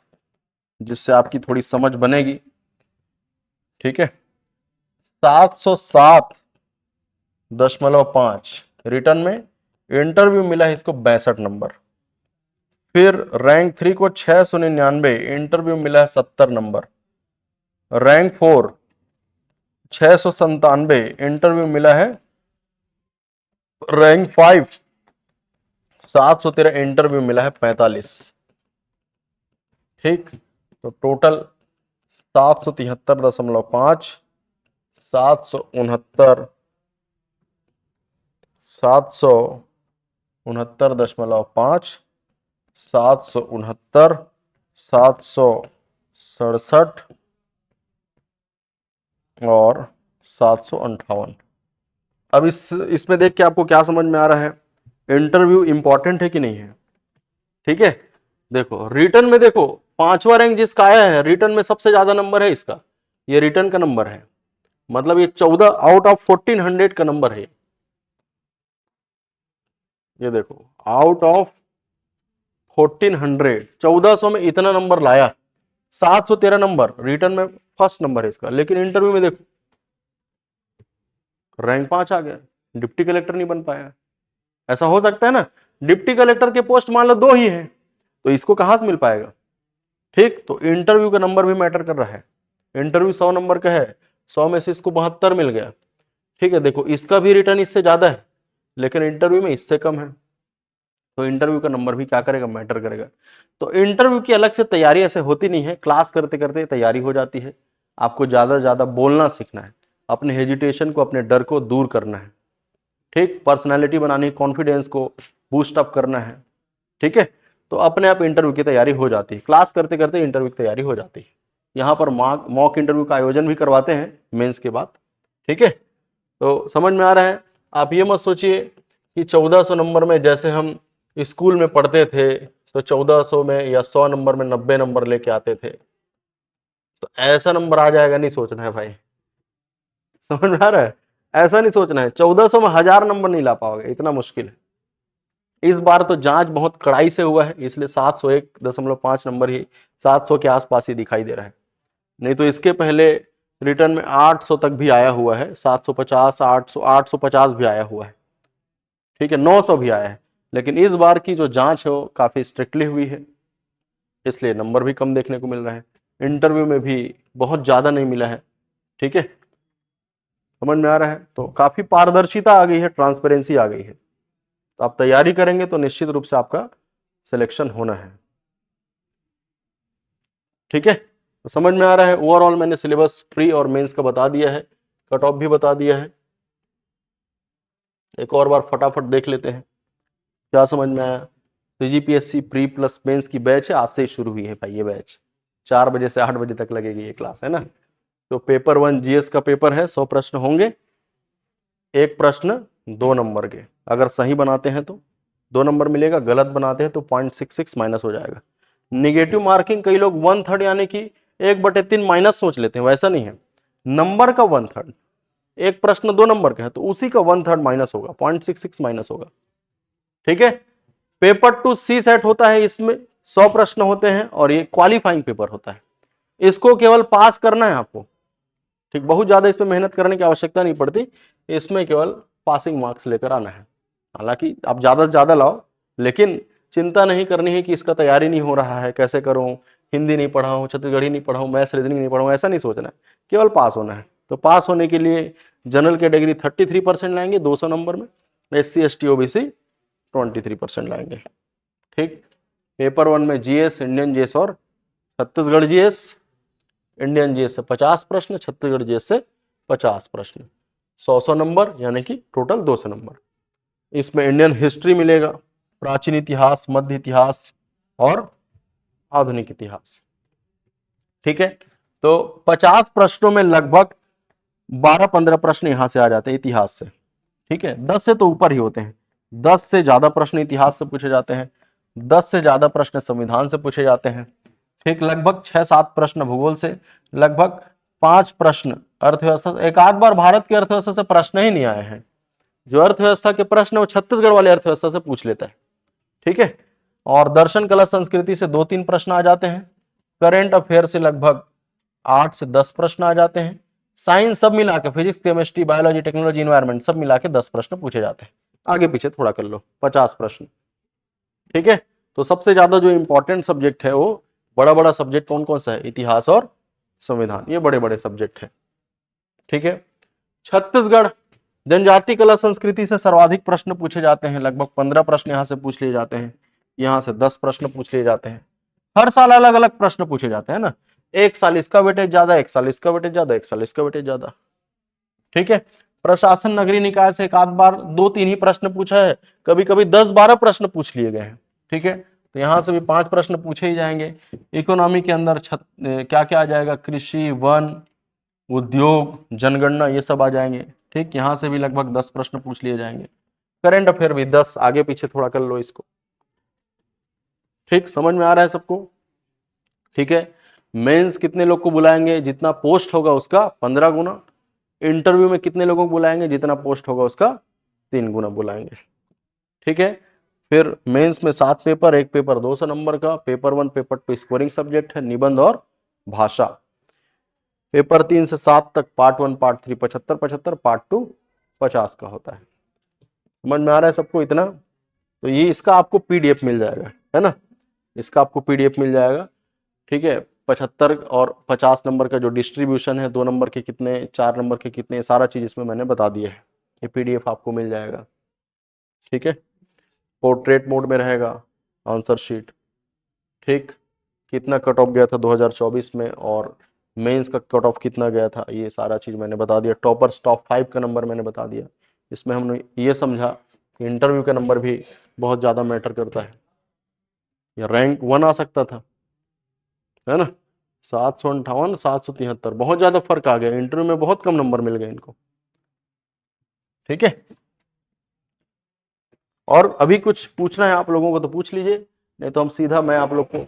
जिससे आपकी थोड़ी समझ बनेगी। ठीक है, 707.5 रिटर्न में, इंटरव्यू मिला है इसको 62 नंबर। फिर रैंक 3 को 699, इंटरव्यू मिला है 70 नंबर। रैंक 4 697, इंटरव्यू मिला है। रैंक 5 713, इंटरव्यू मिला है 45। ठीक, तो टोटल 773.5, 769, 769.5, 769, 767 और 758। अब इसमें देख के आपको क्या समझ में आ रहा है, इंटरव्यू इंपॉर्टेंट है कि नहीं है। ठीक है, देखो रिटर्न में, देखो 5वां रैंक जिसका आया है, रिटर्न में सबसे ज्यादा नंबर है इसका, ये रिटर्न का नंबर है, मतलब ये 14 आउट ऑफ 1400 का नंबर है। ये देखो आउट ऑफ 1400, 1400 में इतना नंबर लाया, 713 नंबर, रिटर्न में फर्स्ट नंबर है इसका, लेकिन इंटरव्यू में देखो रैंक 5 आ गया, डिप्टी कलेक्टर नहीं बन पाया। ऐसा हो सकता है ना, डिप्टी कलेक्टर के पोस्ट मान लो 2 ही है, तो इसको कहां से मिल पाएगा। ठीक, तो इंटरव्यू का नंबर भी मैटर कर रहा है। इंटरव्यू 100 नंबर का है, 100 में से इसको 72 मिल गया। ठीक है, देखो इसका भी रिटर्न इससे ज्यादा है, लेकिन इंटरव्यू में इससे कम है, तो इंटरव्यू का नंबर भी क्या करेगा, मैटर करेगा। तो इंटरव्यू की अलग से तैयारी ऐसे होती नहीं है, क्लास करते करते तैयारी हो जाती है। आपको ज्यादा से ज्यादा बोलना सीखना है, अपने हेजिटेशन को, अपने डर को दूर करना है। ठीक, पर्सनैलिटी बनानी है, कॉन्फिडेंस को बूस्ट अप करना है। ठीक है, तो अपने आप इंटरव्यू की तैयारी हो जाती है, क्लास करते करते इंटरव्यू की तैयारी हो जाती है। यहाँ पर मॉक इंटरव्यू का आयोजन भी करवाते हैं मेंस के बाद। ठीक है, तो समझ में आ रहा है। आप ये मत सोचिए कि 1400 नंबर में जैसे हम स्कूल में पढ़ते थे तो 1400 में या 100 नंबर में 90 नंबर लेके आते थे, तो ऐसा नंबर आ जाएगा, नहीं सोचना है भाई। समझ में आ रहा है, ऐसा नहीं सोचना है। 1400 में 1000 नंबर नहीं ला पाओगे, इतना मुश्किल है। इस बार तो जांच बहुत कड़ाई से हुआ है, इसलिए 701.5 नंबर ही 700 के आसपास ही दिखाई दे रहा है। नहीं तो इसके पहले रिटर्न में 800 तक भी आया हुआ है, 750, 800, 850 भी आया हुआ है। ठीक है, 900 भी आया है, लेकिन इस बार की जो जांच है वो काफी स्ट्रिक्टली हुई है, इसलिए नंबर भी कम देखने को मिल रहा है। इंटरव्यू में भी बहुत ज्यादा नहीं मिला है। ठीक है, समझ में आ रहा है। तो काफी पारदर्शिता आ गई है, ट्रांसपेरेंसी आ गई है। तो आप तैयारी करेंगे तो निश्चित रूप से आपका सिलेक्शन होना है। ठीक है, तो समझ में आ रहा है। ओवरऑल मैंने सिलेबस प्री और मेंस का बता दिया है, कट ऑफ भी बता दिया है। एक और बार फटाफट देख लेते हैं क्या समझ में आया। सीजीपीएससी प्री प्लस मेंस की बैच है, आज से ही शुरू हुई है भाई। ये बैच 4 बजे से 8 बजे तक लगेगी ये क्लास, है ना। तो पेपर 1 जीएस का पेपर है, 100 प्रश्न होंगे। एक प्रश्न 2 नंबर के, अगर सही बनाते हैं तो 2 नंबर मिलेगा, गलत बनाते हैं तो 0.66 माइनस हो जाएगा। निगेटिव मार्किंग कई लोग 1/3 यानी कि 1/3 माइनस सोच लेते हैं, वैसा नहीं है। नंबर का 1/3, एक प्रश्न 2 नंबर का है तो उसी का 1/3 माइनस होगा, 0.66 माइनस होगा। ठीक है, पेपर 2 सी सेट होता है, इसमें 100 प्रश्न होते हैं और ये क्वालिफाइंग पेपर होता है। इसको केवल पास करना है आपको। ठीक, बहुत ज्यादा इसमें मेहनत करने की आवश्यकता नहीं पड़ती, इसमें केवल पासिंग मार्क्स लेकर आना है। हालांकि आप ज्यादा से ज्यादा लाओ, लेकिन चिंता नहीं करनी है कि इसका तैयारी नहीं हो रहा है, कैसे करूं, हिंदी नहीं पढ़ा हूं, छत्तीसगढ़ी नहीं पढ़ा हूं, मैथ्स रीजनिंग नहीं पढ़ा हूं, ऐसा नहीं सोचना है, केवल पास होना है। तो पास होने के लिए जनरल कैटेगरी 33% लाएंगे 200 नंबर में, SC ST OBC 23% लाएंगे। ठीक, पेपर 1 में जीएस, इंडियन जीएस और छत्तीसगढ़ जीएस। इंडियन जीएस से 50 प्रश्न, छत्तीसगढ़ जीएस से 50 प्रश्न, 100 नंबर यानी कि टोटल 200 नंबर। इसमें इंडियन हिस्ट्री मिलेगा, प्राचीन इतिहास, मध्य इतिहास और आधुनिक इतिहास। ठीक है, तो 50 प्रश्नों में लगभग 12-15 प्रश्न यहां से आ जाते हैं इतिहास से। ठीक है, 10 से तो ऊपर ही होते हैं, 10 से ज्यादा प्रश्न इतिहास से पूछे जाते हैं, 10 से ज्यादा प्रश्न संविधान से पूछे जाते हैं। ठीक, लगभग 6-7 प्रश्न भूगोल से, लगभग 5 प्रश्न अर्थव्यवस्था से। एक आध बार भारत की अर्थव्यवस्था से प्रश्न ही नहीं आए हैं, जो अर्थव्यवस्था के प्रश्न वो छत्तीसगढ़ वाले अर्थव्यवस्था से पूछ लेता है। ठीक है, और दर्शन कला संस्कृति से 2-3 प्रश्न आ जाते हैं। करेंट अफेयर से लगभग 8 से 10 प्रश्न आ जाते हैं। साइंस सब मिला के, physics, chemistry, biology, technology, environment सब मिला के 10 प्रश्न पूछे जाते हैं। आगे पीछे थोड़ा कर लो, 50 प्रश्न। ठीक है, तो सबसे ज्यादा जो इंपॉर्टेंट सब्जेक्ट है वो बड़ा बड़ा सब्जेक्ट कौन कौन सा है, इतिहास और संविधान, ये बड़े बड़े सब्जेक्ट है। ठीक है। छत्तीसगढ़ जनजाति कला संस्कृति से सर्वाधिक प्रश्न पूछे जाते हैं, लगभग 15 प्रश्न यहाँ से पूछ लिए जाते हैं, यहाँ से 10 प्रश्न पूछ लिए जाते हैं। हर साल अलग अलग प्रश्न पूछे जाते हैं ना, एक साल इसका वेटेज ज्यादा, एक साल इसका वेटेज ज्यादा, एक साल इसका वेटेज ज्यादा। ठीक है। प्रशासन नगरीय निकाय से एक आध बार 2-3 ही प्रश्न पूछा है, कभी कभी 10-12 प्रश्न पूछ लिए गए हैं। ठीक है। तो यहां से भी 5 प्रश्न पूछे ही जाएंगे। इकोनॉमी के अंदर क्या क्या आ जाएगा, कृषि, वन, उद्योग, जनगणना, ये सब आ जाएंगे। ठीक, यहां से भी लगभग 10 प्रश्न पूछ लिए जाएंगे। करंट अफेयर भी 10, आगे पीछे थोड़ा कर लो इसको। ठीक, समझ में आ रहा है सबको? ठीक है। मेंस कितने लोग को बुलाएंगे, जितना पोस्ट होगा उसका 15 गुना। इंटरव्यू में कितने लोगों को बुलाएंगे, जितना पोस्ट होगा उसका 3 गुना बुलाएंगे। ठीक है। फिर मेंस में 7 पेपर, एक पेपर 200 नंबर का, पेपर 1 पेपर 2 स्कोरिंग सब्जेक्ट है, निबंध और भाषा। पेपर 3 से 7 तक पार्ट 1 पार्ट 3 75-75, पार्ट 2 50 का होता है। समझ में आ रहा है सबको इतना? तो ये इसका आपको पीडीएफ मिल जाएगा, है ना, इसका आपको पीडीएफ मिल जाएगा। ठीक है। 75 और 50 नंबर का जो डिस्ट्रीब्यूशन है, 2 नंबर के कितने, 4 नंबर के कितने, सारा चीज इसमें मैंने बता दिया है। ये पीडीएफ आपको मिल जाएगा। ठीक है। पोर्ट्रेट मोड में रहेगा आंसर शीट। ठीक, कितना कट ऑफ गया था 2024 में और मेंस का कट ऑफ कितना गया था, ये सारा चीज मैंने बता दिया। टॉपर्स टॉप 5 का नंबर मैंने बता दिया। इसमें हमने ये समझा कि इंटरव्यू का नंबर भी बहुत ज़्यादा मैटर करता है। या रैंक 1 आ सकता था, है ना, 758 773, बहुत ज़्यादा फर्क आ गया। इंटरव्यू में बहुत कम नंबर मिल गए इनको। ठीक है। और अभी कुछ पूछना है आप लोगों को तो पूछ लीजिए, नहीं तो हम सीधा मैं आप लोग को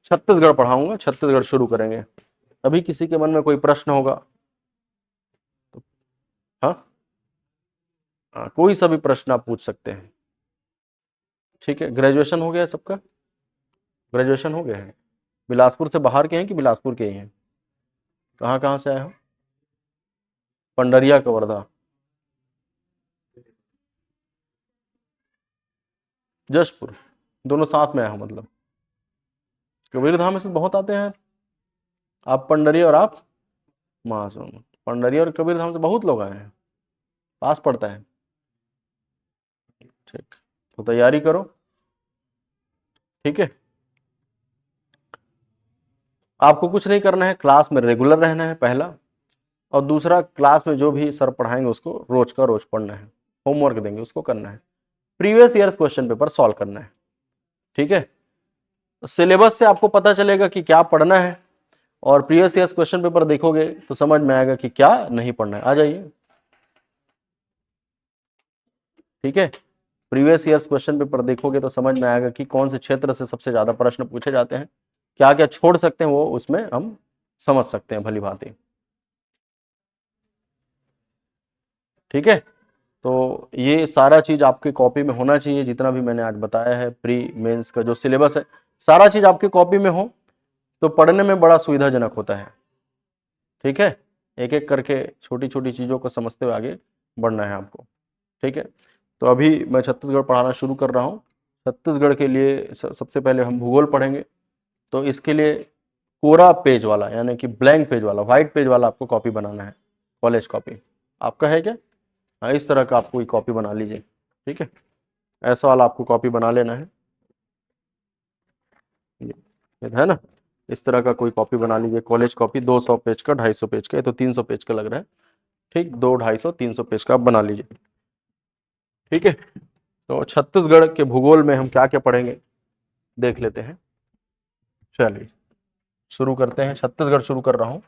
छत्तीसगढ़ पढ़ाऊंगा, छत्तीसगढ़ शुरू करेंगे। अभी किसी के मन में कोई प्रश्न होगा तो हाँ, कोई सा भी प्रश्न आप पूछ सकते हैं। ठीक है। ग्रेजुएशन हो गया है सबका? ग्रेजुएशन हो गया है? बिलासपुर से बाहर के हैं कि बिलासपुर के ही हैं? कहाँ कहाँ से आए हो? पंडरिया कवर्धा, जशपुर, दोनों साथ में आए हो मतलब? कबीरधाम में से बहुत आते हैं। आप पंडरिया और आप महासमुंद, पंडरिया और कबीरधाम से बहुत लोग आए हैं, पास पड़ता है। ठीक, तो तैयारी करो। ठीक है। आपको कुछ नहीं करना है, क्लास में रेगुलर रहना है पहला, और दूसरा क्लास में जो भी सर पढ़ाएंगे उसको रोज का रोज पढ़ना है, होमवर्क देंगे उसको करना है, previous years question paper solve करना है। ठीक है। सिलेबस से आपको पता चलेगा कि क्या पढ़ना है, और प्रीवियस ईयर्स क्वेश्चन पेपर देखोगे तो समझ में आएगा कि क्या नहीं पढ़ना है। आ जाइए। ठीक है। प्रीवियस ईयर्स क्वेश्चन पेपर देखोगे तो समझ में आएगा कि कौन से क्षेत्र से सबसे ज्यादा प्रश्न पूछे जाते हैं, क्या क्या छोड़ सकते हैं वो उसमें हम समझ सकते हैं भली भांति। ठीक है। तो ये सारा चीज आपकी कॉपी में होना चाहिए, जितना भी मैंने आज बताया है, प्री मेंस का जो सिलेबस है सारा चीज आपकी कॉपी में हो तो पढ़ने में बड़ा सुविधाजनक होता है। ठीक है। एक एक करके छोटी छोटी चीजों को समझते हुए आगे बढ़ना है आपको। ठीक है। तो अभी मैं छत्तीसगढ़ पढ़ाना शुरू कर रहा हूँ। छत्तीसगढ़ के लिए सबसे पहले हम भूगोल पढ़ेंगे। तो इसके लिए कोरा पेज वाला, यानी कि ब्लैंक पेज वाला, व्हाइट पेज वाला आपको कॉपी बनाना है, कॉलेज कॉपी। आपका है क्या? हाँ, इस तरह का आप कोई कॉपी बना लीजिए। ठीक है। ऐसा वाला आपको कॉपी बना लेना है, ये है ना, इस तरह का कोई कॉपी बना लीजिए, कॉलेज कॉपी 200 पेज का, 250 पेज का, ये तो 300 पेज का लग रहा है। ठीक, 200, 250, 300 पेज का आप बना लीजिए। ठीक है। तो छत्तीसगढ़ के भूगोल में हम क्या क्या पढ़ेंगे देख लेते हैं। चलिए शुरू करते हैं। छत्तीसगढ़ शुरू कर रहा हूं।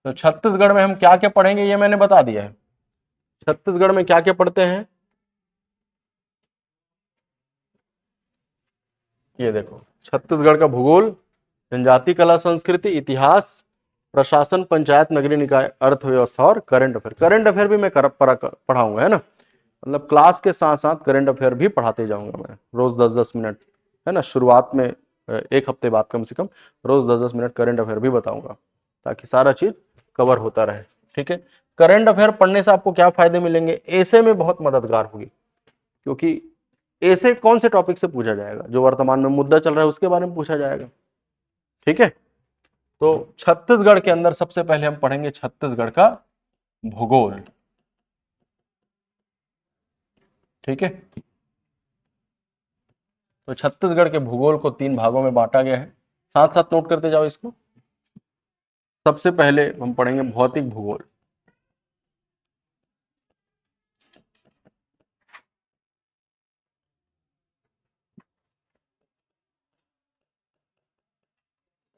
तो छत्तीसगढ़ में हम क्या क्या पढ़ेंगे ये मैंने बता दिया है। छत्तीसगढ़ में क्या क्या पढ़ते हैं ये देखो, छत्तीसगढ़ का भूगोल, जनजाति कला संस्कृति, इतिहास, प्रशासन, पंचायत, नगरीय निकाय, अर्थव्यवस्था और करंट अफेयर। करंट अफेयर भी मैं पढ़ाऊंगा, है ना, मतलब क्लास के साथ साथ करंट अफेयर भी पढ़ाते जाऊंगा मैं, रोज 10-10 मिनट, है ना, शुरुआत में 1 हफ्ते बाद कम से कम रोज 10-10 मिनट करंट अफेयर भी बताऊंगा, ताकि सारा चीज कवर होता रहे। ठीक है। करंट अफेयर पढ़ने से आपको क्या फायदे मिलेंगे, ऐसे में बहुत मददगार होगी, क्योंकि ऐसे कौन से टॉपिक से पूछा जाएगा, जो वर्तमान में मुद्दा चल रहा है उसके बारे में पूछा जाएगा। ठीक है, तो छत्तीसगढ़ के अंदर सबसे पहले हम पढ़ेंगे छत्तीसगढ़ का भूगोल। ठीक है, तो छत्तीसगढ़ के भूगोल को 3 भागों में बांटा गया है, साथ साथ नोट करते जाओ इसको। सबसे पहले हम पढ़ेंगे भौतिक भूगोल।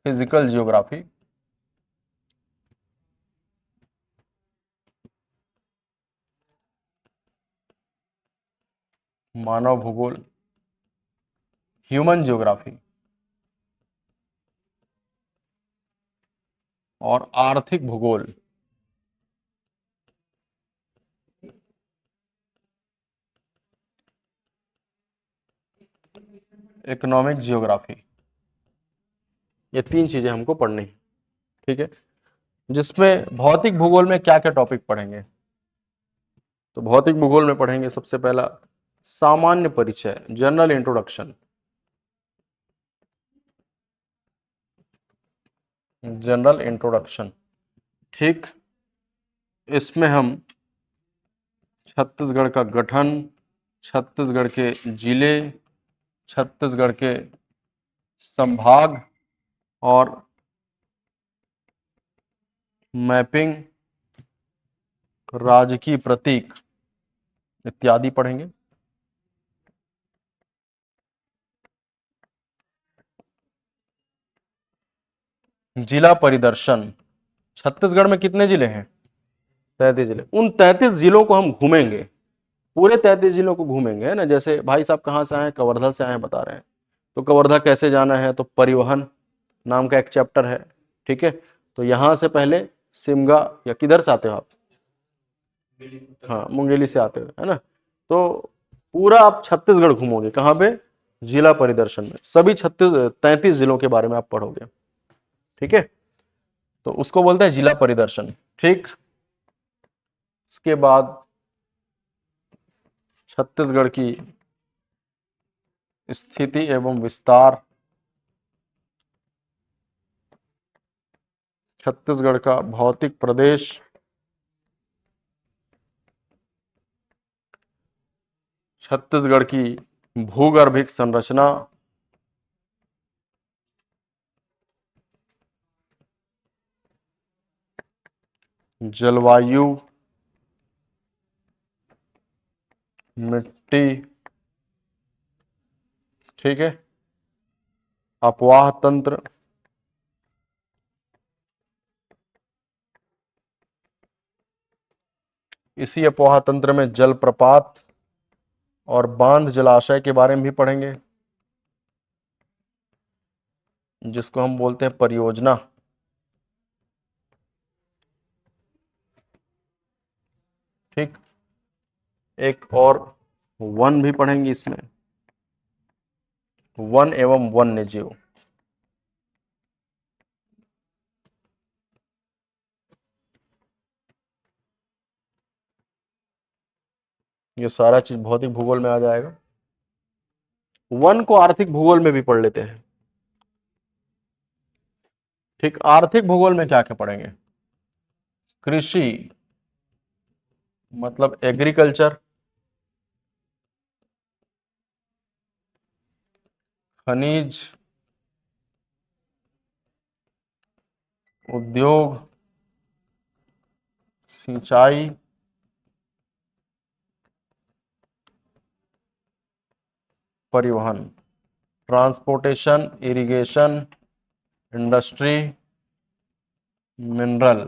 फिजिकल जियोग्राफी, मानव भूगोल, ह्यूमन जियोग्राफी, और आर्थिक भूगोल। Economic geography. ये 3 चीजें हमको पढ़नी है। ठीक है, जिसमें भौतिक भूगोल में क्या क्या टॉपिक पढ़ेंगे, तो भौतिक भूगोल में पढ़ेंगे सबसे पहला सामान्य परिचय, जनरल इंट्रोडक्शन। जनरल इंट्रोडक्शन, ठीक। इसमें हम छत्तीसगढ़ का गठन, छत्तीसगढ़ के जिले, छत्तीसगढ़ के संभाग और मैपिंग, राजकीय प्रतीक इत्यादि पढ़ेंगे। जिला परिदर्शन, छत्तीसगढ़ में कितने जिले हैं, 33 जिले। उन 33 जिलों को हम घूमेंगे, पूरे 33 जिलों को घूमेंगे, है ना। जैसे भाई साहब कहाँ से आए, कवर्धा से आए बता रहे हैं, तो कवर्धा कैसे जाना है, तो परिवहन नाम का एक चैप्टर है। ठीक है, तो यहां से पहले सिमगा या किधर से आते हो आप, हाँ मुंगेली से आते हो, है ना। तो पूरा आप छत्तीसगढ़ घूमोगे, कहाँ पे, जिला परिदर्शन में, सभी 33 जिलों के बारे में आप पढ़ोगे। ठीक है, तो उसको बोलते हैं जिला परिदर्शन। ठीक, इसके बाद छत्तीसगढ़ की स्थिति एवं विस्तार, छत्तीसगढ़ का भौतिक प्रदेश, छत्तीसगढ़ की भूगर्भिक संरचना, जलवायु, मिट्टी, ठीक है, अपवाह तंत्र, इसी अपवाह तंत्र में जलप्रपात और बांध जलाशय के बारे में भी पढ़ेंगे, जिसको हम बोलते हैं परियोजना। ठीक, एक और वन भी पढ़ेंगे इसमें, वन एवं वन्य जीव। ये सारा चीज भौतिक भूगोल में आ जाएगा। वन को आर्थिक भूगोल में भी पढ़ लेते हैं। ठीक, आर्थिक भूगोल में क्या क्या पढ़ेंगे, कृषि मतलब एग्रीकल्चर, खनिज, उद्योग, सिंचाई, परिवहन, ट्रांसपोर्टेशन, इरिगेशन, इंडस्ट्री, मिनरल।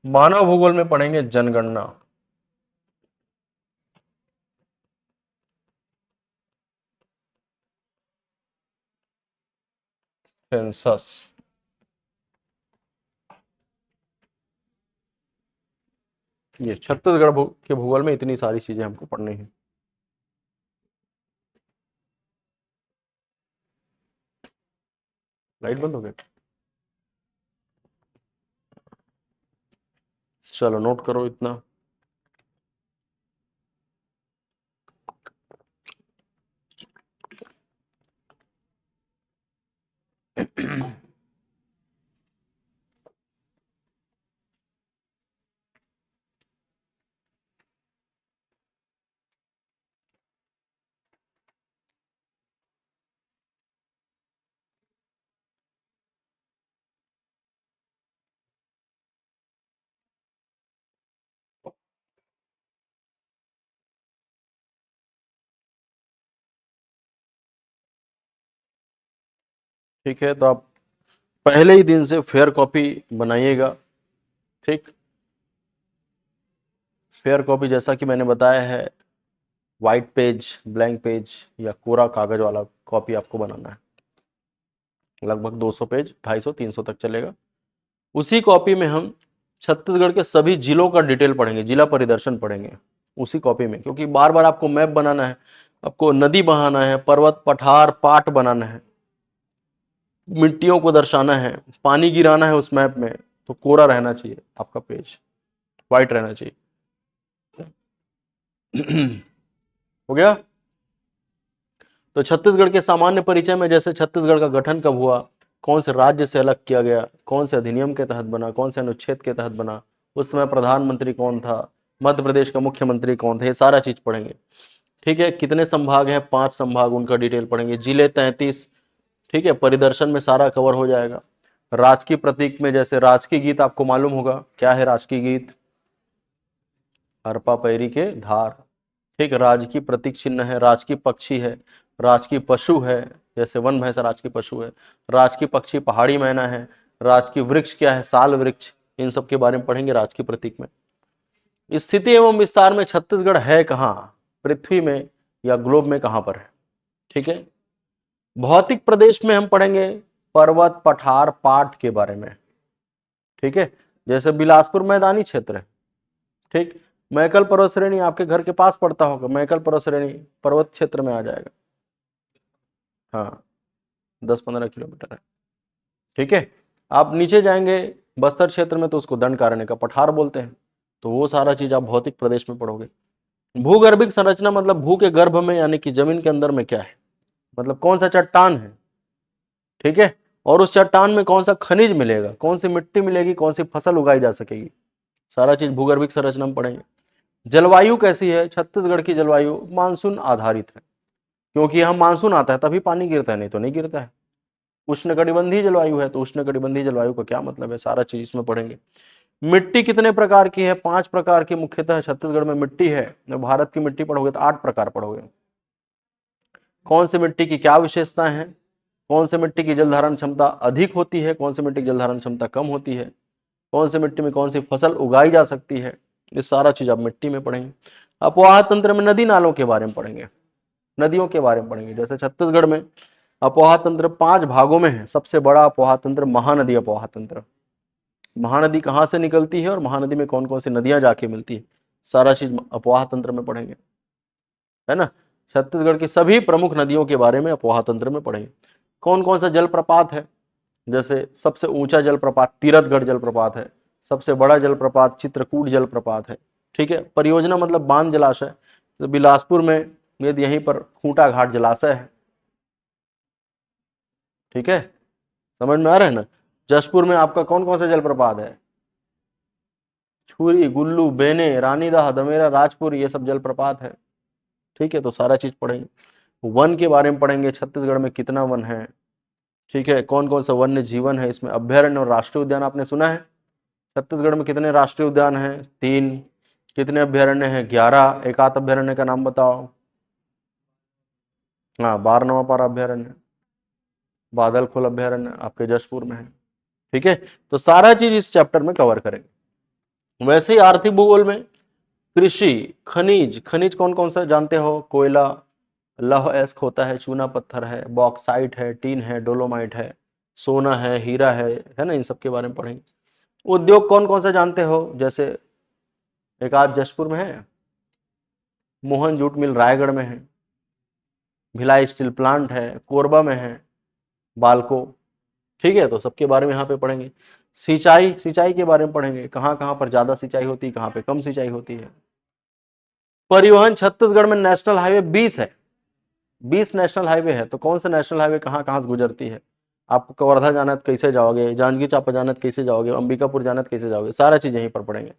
मानव भूगोल में पढ़ेंगे जनगणना, सेंसस। ये छत्तीसगढ़ के भूगोल में इतनी सारी चीजें हमको पढ़नी है। लाइट बंद हो गई। चलो नोट करो इतना। ठीक है, तो आप पहले ही दिन से फेयर कॉपी बनाइएगा। ठीक, फेयर कॉपी जैसा कि मैंने बताया है, वाइट पेज, ब्लैंक पेज या कोरा कागज वाला कॉपी आपको बनाना है। लगभग 200 पेज, 250 300 तक चलेगा। उसी कॉपी में हम छत्तीसगढ़ के सभी जिलों का डिटेल पढ़ेंगे, जिला परिदर्शन पढ़ेंगे उसी कॉपी में, क्योंकि बार बार आपको मैप बनाना है, आपको नदी बहाना है, पर्वत पठार पाट बनाना है, मिट्टियों को दर्शाना है, पानी गिराना है उस मैप में, तो कोरा रहना चाहिए आपका पेज, वाइट रहना चाहिए। हो गया। तो छत्तीसगढ़ के सामान्य परिचय में, जैसे छत्तीसगढ़ का गठन कब हुआ, कौन से राज्य से अलग किया गया, कौन से अधिनियम के तहत बना, कौन से अनुच्छेद के तहत बना, उस समय प्रधानमंत्री कौन था, मध्य प्रदेश का मुख्यमंत्री कौन था, ये सारा चीज पढ़ेंगे। ठीक है, कितने संभाग हैं, 5 संभाग, उनका डिटेल पढ़ेंगे। जिले 33। ठीक है, परिदर्शन में सारा कवर हो जाएगा। राजकीय प्रतीक में, जैसे राजकीय गीत आपको मालूम होगा, क्या है राजकीय गीत, हरपा पैरी के धार। ठीक, राजकीय प्रतीक चिन्ह है, राजकीय पक्षी है, राजकीय पशु है, जैसे वन भैंसा राजकीय पशु है, राजकीय पक्षी पहाड़ी मैना है, राजकीय वृक्ष क्या है, साल वृक्ष। इन सब के बारे में पढ़ेंगे राजकीय प्रतीक में। स्थिति एवं विस्तार में छत्तीसगढ़ है कहाँ, पृथ्वी में या ग्लोब में कहाँ पर है। ठीक है, भौतिक प्रदेश में हम पढ़ेंगे पर्वत पठार पाट के बारे में। ठीक है, जैसे बिलासपुर मैदानी क्षेत्र है। ठीक, मैकल पर्वत श्रेणी आपके घर के पास पड़ता होगा, मैकल पर्वत श्रेणी पर्वत क्षेत्र में आ जाएगा। हाँ, 10-15 किलोमीटर है। ठीक है, आप नीचे जाएंगे बस्तर क्षेत्र में तो उसको दंडकारण्य का पठार बोलते हैं। तो वो सारा चीज आप भौतिक प्रदेश में पढ़ोगे। भूगर्भिक संरचना मतलब भू के गर्भ में, यानी कि जमीन के अंदर में क्या है, मतलब कौन सा चट्टान है। ठीक है, और उस चट्टान में कौन सा खनिज मिलेगा, कौन सी मिट्टी मिलेगी, कौन सी फसल उगाई जा सकेगी, सारा चीज भूगर्भिक संरचना में पढ़ेंगे। जलवायु कैसी है, छत्तीसगढ़ की जलवायु मानसून आधारित है, क्योंकि यहाँ मानसून आता है तभी पानी गिरता है, नहीं तो नहीं गिरता है। उष्णकटिबंधीय जलवायु है, तो उष्णकटिबंधीय जलवायु का क्या मतलब है, सारा चीज इसमें पढ़ेंगे। मिट्टी कितने प्रकार की है, 5 प्रकार की मुख्यतः छत्तीसगढ़ में मिट्टी है। भारत की मिट्टी पढ़ोगे तो 8 प्रकार पढ़ोगे। कौन सी मिट्टी की क्या विशेषताएं हैं, कौन सी मिट्टी की जल धारण क्षमता अधिक होती है, कौन सी मिट्टी की जल धारण क्षमता कम होती है, कौन सी मिट्टी में कौन सी फसल उगाई जा सकती है, ये सारा चीज आप मिट्टी में पढ़ेंगे। अपवाह तंत्र में नदी नालों के बारे में पढ़ेंगे, नदियों के बारे में पढ़ेंगे। जैसे छत्तीसगढ़ में अपवाह तंत्र 5 भागों में है। सबसे बड़ा अपवाह तंत्र महानदी अपवाह तंत्र। महानदी कहाँ से निकलती है और महानदी में कौन कौन सी नदियां जाके मिलती है, सारा चीज अपवाह तंत्र में पढ़ेंगे, है ना। छत्तीसगढ़ की सभी प्रमुख नदियों के बारे में अपवाह तंत्र में पढ़ेंगे। कौन कौन सा जलप्रपात है, जैसे सबसे ऊंचा जलप्रपात तीरथगढ़ जलप्रपात है, सबसे बड़ा जलप्रपात चित्रकूट जलप्रपात है। ठीक है, परियोजना मतलब बांध जलाशय, तो बिलासपुर में यदि यहीं पर खूंटा घाट जलाशय है। ठीक है, समझ में आ रहा है ना। जशपुर में आपका कौन कौन सा जलप्रपात है, छुरी गुल्लू बेने रानीदाह दमेरा राजपुर, ये सब जलप्रपात है। ठीक है, तो सारा चीज पढ़ेंगे। वन के बारे में पढ़ेंगे, छत्तीसगढ़ में कितना वन है। ठीक है, कौन कौन सा वन्य जीवन है इसमें, अभ्यारण्य और राष्ट्रीय उद्यान आपने सुना है। छत्तीसगढ़ में कितने राष्ट्रीय उद्यान हैं, 3। कितने अभ्यारण्य हैं, 11। एक आध अभ्यारण्य का नाम बताओ। हाँ, बारनवा पारा अभ्यारण्य, बादलखोल अभ्यारण्य आपके जशपुर में है। ठीक है, तो सारा चीज इस चैप्टर में कवर करेंगे। वैसे ही आर्थिक भूगोल में कृषि, खनिज, खनिज कौन कौन सा जानते हो, कोयला, लौह अयस्क होता है, चूना पत्थर है, बॉक्साइट है, टीन है, डोलोमाइट है, सोना है, हीरा है ना, इन सब के बारे में पढ़ेंगे। उद्योग कौन कौन सा जानते हो, जैसे एक आध जशपुर में है, मोहन जूट मिल रायगढ़ में है, भिलाई स्टील प्लांट है, कोरबा में है, बालको। ठीक है, तो सबके बारे में यहाँ पे पढ़ेंगे। सिंचाई, सिंचाई के बारे में पढ़ेंगे, कहाँ कहाँ पर ज्यादा सिंचाई होती है, कहाँ पे कम सिंचाई होती है। परिवहन, छत्तीसगढ़ में नेशनल हाईवे 20 है, 20 नेशनल हाईवे है, तो कौन सा नेशनल हाईवे कहाँ कहाँ से गुजरती है। आपको कवर्धा जाना है तो कैसे जाओगे, जांजगीर चांपा जाना है तो कैसे जाओगे, अंबिकापुर जाना है तो कैसे जाओगे, सारा चीज यहीं पर पढ़ेंगे।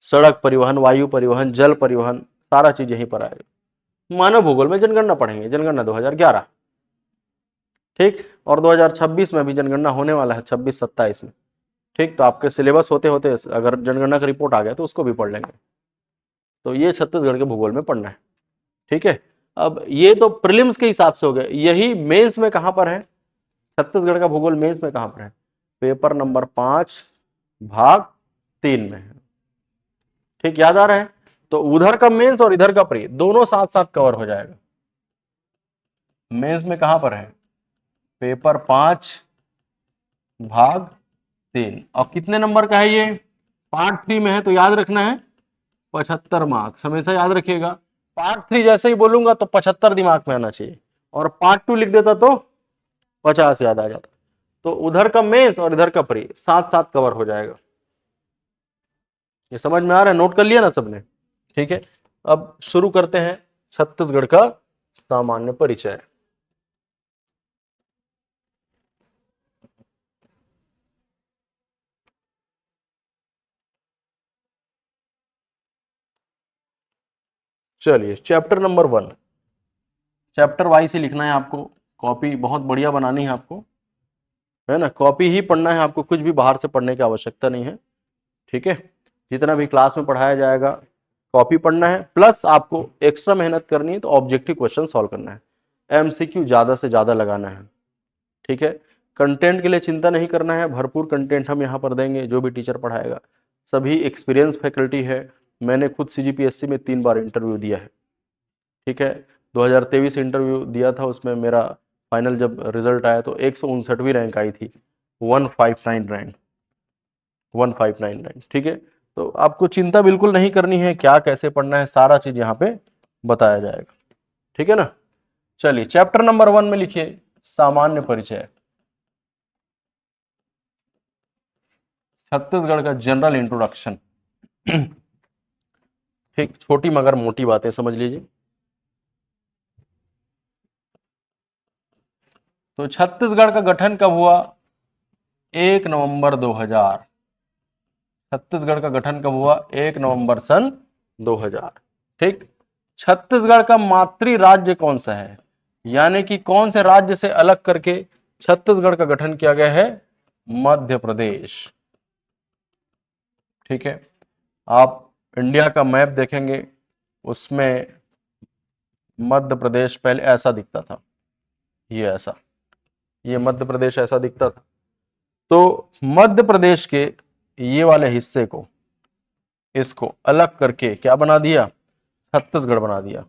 सड़क परिवहन, वायु परिवहन, जल परिवहन, सारा चीज यहीं पर आएगा। मानव भूगोल में जनगणना पढ़ेंगे, जनगणना 2011, ठीक, और 2026 में भी जनगणना होने वाला है, 26-27 में, ठीक। तो आपके सिलेबस होते होते अगर जनगणना का रिपोर्ट आ गया तो उसको भी पढ़ लेंगे। तो ये छत्तीसगढ़ के भूगोल में पढ़ना है, ठीक है। अब ये तो प्रीलिम्स के हिसाब से हो गया, यही मेंस में कहां पर है, छत्तीसगढ़ का भूगोल मेंस में कहां पर है, पेपर नंबर 5 भाग 3 में है, ठीक, याद आ रहा है। तो उधर का मेंस और इधर का प्री दोनों साथ साथ कवर हो जाएगा। मेंस में कहां पर है, पेपर 5 भाग 3, और कितने नंबर का है ये, पार्ट 3 में है, तो याद रखना है 75 मार्क्स, हमेशा याद रखिएगा। पार्ट 3 जैसे ही बोलूंगा तो 75 दिमाग में आना चाहिए, और पार्ट 2 लिख देता तो 50 याद आ जाता। तो उधर का मेंस और इधर का प्री साथ साथ कवर हो जाएगा। ये समझ में आ रहा है, नोट कर लिया ना सबने, ठीक है। अब शुरू करते हैं छत्तीसगढ़ का सामान्य परिचय। चलिए चैप्टर नंबर 1, चैप्टर वाइज ही लिखना है आपको, कॉपी बहुत बढ़िया बनानी है आपको, है ना, कॉपी ही पढ़ना है आपको, कुछ भी बाहर से पढ़ने की आवश्यकता नहीं है, ठीक है। जितना भी क्लास में पढ़ाया जाएगा कॉपी पढ़ना है, प्लस आपको एक्स्ट्रा मेहनत करनी है तो ऑब्जेक्टिव क्वेश्चन सॉल्व करना है, एमसीक्यू ज्यादा से ज्यादा लगाना है, ठीक है। कंटेंट के लिए चिंता नहीं करना है, भरपूर कंटेंट हम यहाँ पर देंगे, जो भी टीचर पढ़ाएगा, सभी एक्सपीरियंस फैकल्टी है, मैंने खुद सीजीपीएससी में 3 बार इंटरव्यू दिया है, ठीक है। 2023 इंटरव्यू दिया था, उसमें मेरा फाइनल जब रिजल्ट आया तो 159वीं रैंक आई थी, 159 रैंक, 1599, ठीक है। तो आपको चिंता बिल्कुल नहीं करनी है, क्या कैसे पढ़ना है सारा चीज यहाँ पे बताया जाएगा, ठीक है ना। चलिए चैप्टर नंबर 1 में लिखिए सामान्य परिचय, छत्तीसगढ़ का जनरल इंट्रोडक्शन, ठीक, छोटी मगर मोटी बातें समझ लीजिए। तो छत्तीसगढ़ का गठन कब हुआ, 1 नवंबर 2000, छत्तीसगढ़ का गठन कब हुआ, 1 नवंबर सन 2000, ठीक। छत्तीसगढ़ का मातृ राज्य कौन सा है, यानी कि कौन से राज्य से अलग करके छत्तीसगढ़ का गठन किया गया है, मध्य प्रदेश, ठीक है। आप इंडिया का मैप देखेंगे, उसमें मध्य प्रदेश पहले ऐसा दिखता था, ये ऐसा, ये मध्य प्रदेश ऐसा दिखता था। तो मध्य प्रदेश के ये वाले हिस्से को, इसको अलग करके क्या बना दिया, छत्तीसगढ़ बना दिया।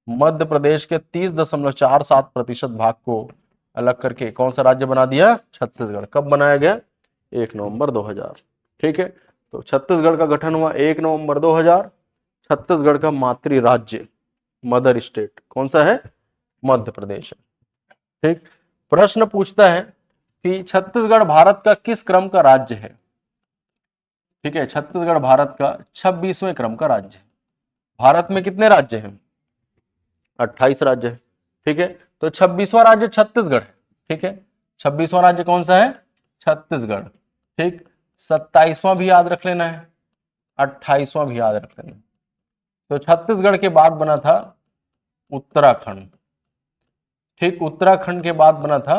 मध्य प्रदेश के 30.47% भाग को अलग करके कौन सा राज्य बना दिया, छत्तीसगढ़। कब बनाया गया, 1 नवंबर 2000, ठीक है। तो छत्तीसगढ़ का गठन हुआ 1 नवंबर 2000। छत्तीसगढ़ का मातृ राज्य, मदर स्टेट कौन सा है, मध्य प्रदेश है, ठीक। प्रश्न पूछता है कि छत्तीसगढ़ भारत का किस क्रम का राज्य है, ठीक है। छत्तीसगढ़ भारत का 26वें क्रम का राज्य है। भारत में कितने राज्य हैं, 28 राज्य है, ठीक है। तो 26वां राज्य छत्तीसगढ़ है, ठीक है। 26वां राज्य कौन सा है, छत्तीसगढ़, ठीक। 27वां भी याद रख लेना है, 28वां भी याद रख लेना है। तो छत्तीसगढ़ के बाद बना था उत्तराखंड, ठीक। उत्तराखंड के बाद बना था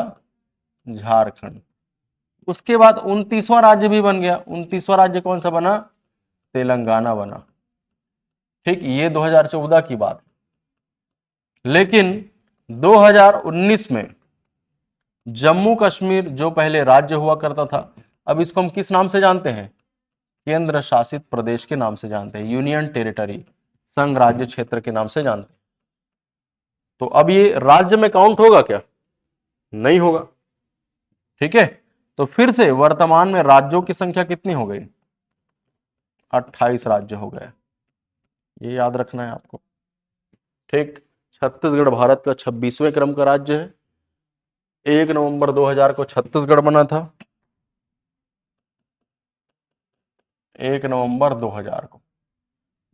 झारखंड। उसके बाद 29वां राज्य भी बन गया, 29वां राज्य कौन सा बना, तेलंगाना बना, ठीक। ये 2014 की बात, लेकिन 2019 में जम्मू कश्मीर जो पहले राज्य हुआ करता था, अब इसको हम किस नाम से जानते हैं, केंद्र शासित प्रदेश के नाम से जानते हैं, यूनियन टेरिटरी, संघ राज्य क्षेत्र के नाम से जानते हैं। तो अब ये राज्य में काउंट होगा क्या, नहीं होगा, ठीक है। तो फिर से वर्तमान में राज्यों की संख्या कितनी हो गई, 28 राज्य हो गए, ये याद रखना है आपको, ठीक। छत्तीसगढ़ भारत का 26वें क्रम का राज्य है। 1 नवंबर 2000 को छत्तीसगढ़ बना था, 1 नवंबर 2000 को।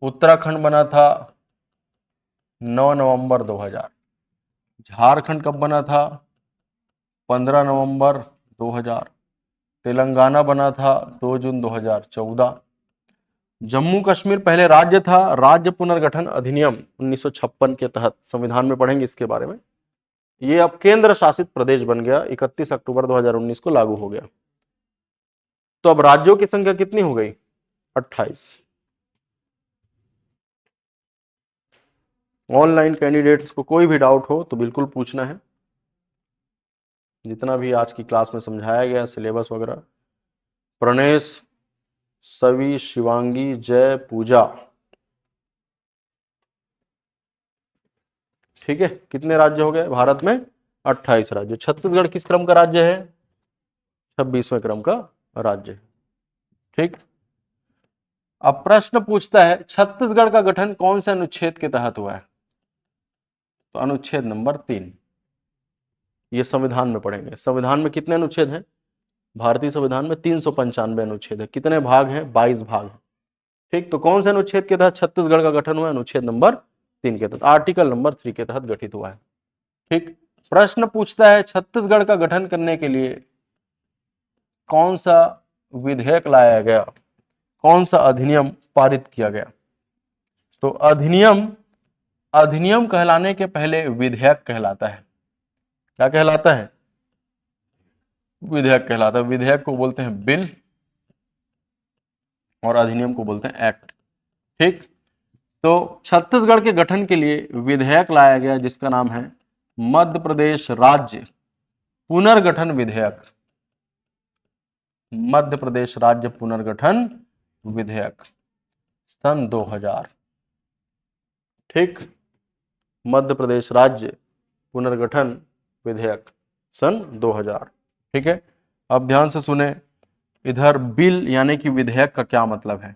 उत्तराखंड बना था 9 नवंबर 2000। झारखंड कब बना था? 15 नवंबर 2000। तेलंगाना बना था 2 जून 2014। जम्मू कश्मीर पहले राज्य था, राज्य पुनर्गठन अधिनियम 1956 के तहत, संविधान में पढ़ेंगे इसके बारे में। ये अब केंद्र शासित प्रदेश बन गया, 31 अक्टूबर 2019 को लागू हो गया। तो अब राज्यों की संख्या कितनी हो गई? 28। ऑनलाइन कैंडिडेट्स को कोई भी डाउट हो तो बिल्कुल पूछना है। जितना भी आज की क्लास में समझाया गया, सिलेबस वगैरह। प्रणेश, सवी, शिवांगी, जय, पूजा, ठीक है। कितने राज्य हो गए भारत में? 28 राज्य। छत्तीसगढ़ किस क्रम का राज्य है? 26वें क्रम का राज्य है, ठीक। अब प्रश्न पूछता है छत्तीसगढ़ का गठन कौन से अनुच्छेद के तहत हुआ है? तो अनुच्छेद नंबर 3। ये संविधान में पढ़ेंगे। संविधान में कितने अनुच्छेद हैं? भारतीय संविधान में 395 अनुच्छेद है। कितने भाग हैं? 22 भाग हैं, ठीक। तो कौन से अनुच्छेद के तहत छत्तीसगढ़ का गठन हुआ? अनुच्छेद नंबर 3 के तहत, आर्टिकल नंबर 3 के तहत गठित हुआ है, ठीक। प्रश्न पूछता है छत्तीसगढ़ का गठन करने के लिए कौन सा विधेयक लाया गया, कौन सा अधिनियम पारित किया गया? तो अधिनियम कहलाने के पहले विधेयक कहलाता है। क्या कहलाता है? विधेयक कहलाता है। विधेयक को बोलते हैं बिल और अधिनियम को बोलते हैं एक्ट, ठीक। तो छत्तीसगढ़ के गठन के लिए विधेयक लाया गया जिसका नाम है मध्य प्रदेश राज्य पुनर्गठन विधेयक। मध्य प्रदेश राज्य पुनर्गठन विधेयक सन 2000, ठीक। मध्य प्रदेश राज्य पुनर्गठन विधेयक सन 2000, ठीक है। अब ध्यान से सुने, इधर बिल यानी कि विधेयक का क्या मतलब है?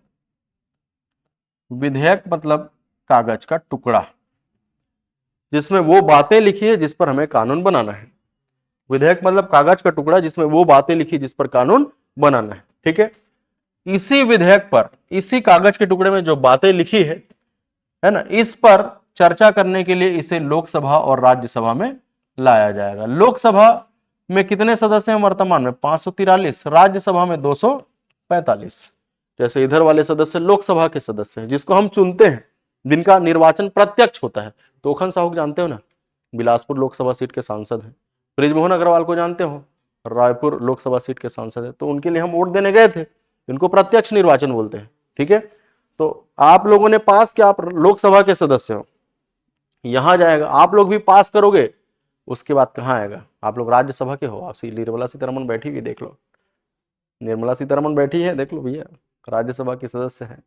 विधेयक मतलब कागज का टुकड़ा जिसमें वो बातें लिखी है जिस पर हमें कानून बनाना है। विधेयक मतलब कागज का टुकड़ा जिसमें वो बातें लिखी जिस पर कानून बनाना है, ठीक है। इसी विधेयक पर, इसी कागज के टुकड़े में जो बातें लिखी है ना, इस पर चर्चा करने के लिए इसे लोकसभा और राज्यसभा में लाया जाएगा। लोकसभा में कितने सदस्य हैं वर्तमान में? 543। राज्यसभा में 245। जैसे इधर वाले सदस्य लोकसभा के सदस्य हैं जिसको हम चुनते हैं, जिनका निर्वाचन प्रत्यक्ष होता है। तोखन साहू जानते हो ना, बिलासपुर लोकसभा सीट के सांसद हैं। बृजमोहन अग्रवाल को जानते हो, रायपुर लोकसभा सीट के सांसद है। तो उनके लिए हम वोट देने गए थे, इनको प्रत्यक्ष निर्वाचन बोलते हैं, ठीक है। तो आप लोगों ने पास किया, आप लोकसभा के सदस्य हो, यहां जाएगा, आप लोग भी पास करोगे, उसके बाद कहां आएगा? आप लोग राज्यसभा के हो। आप निर्मला सीतारमण बैठी हुई देख लो, निर्मला सीतारमण बैठी है, देख लो भैया, राज्यसभा के सदस्य हैं,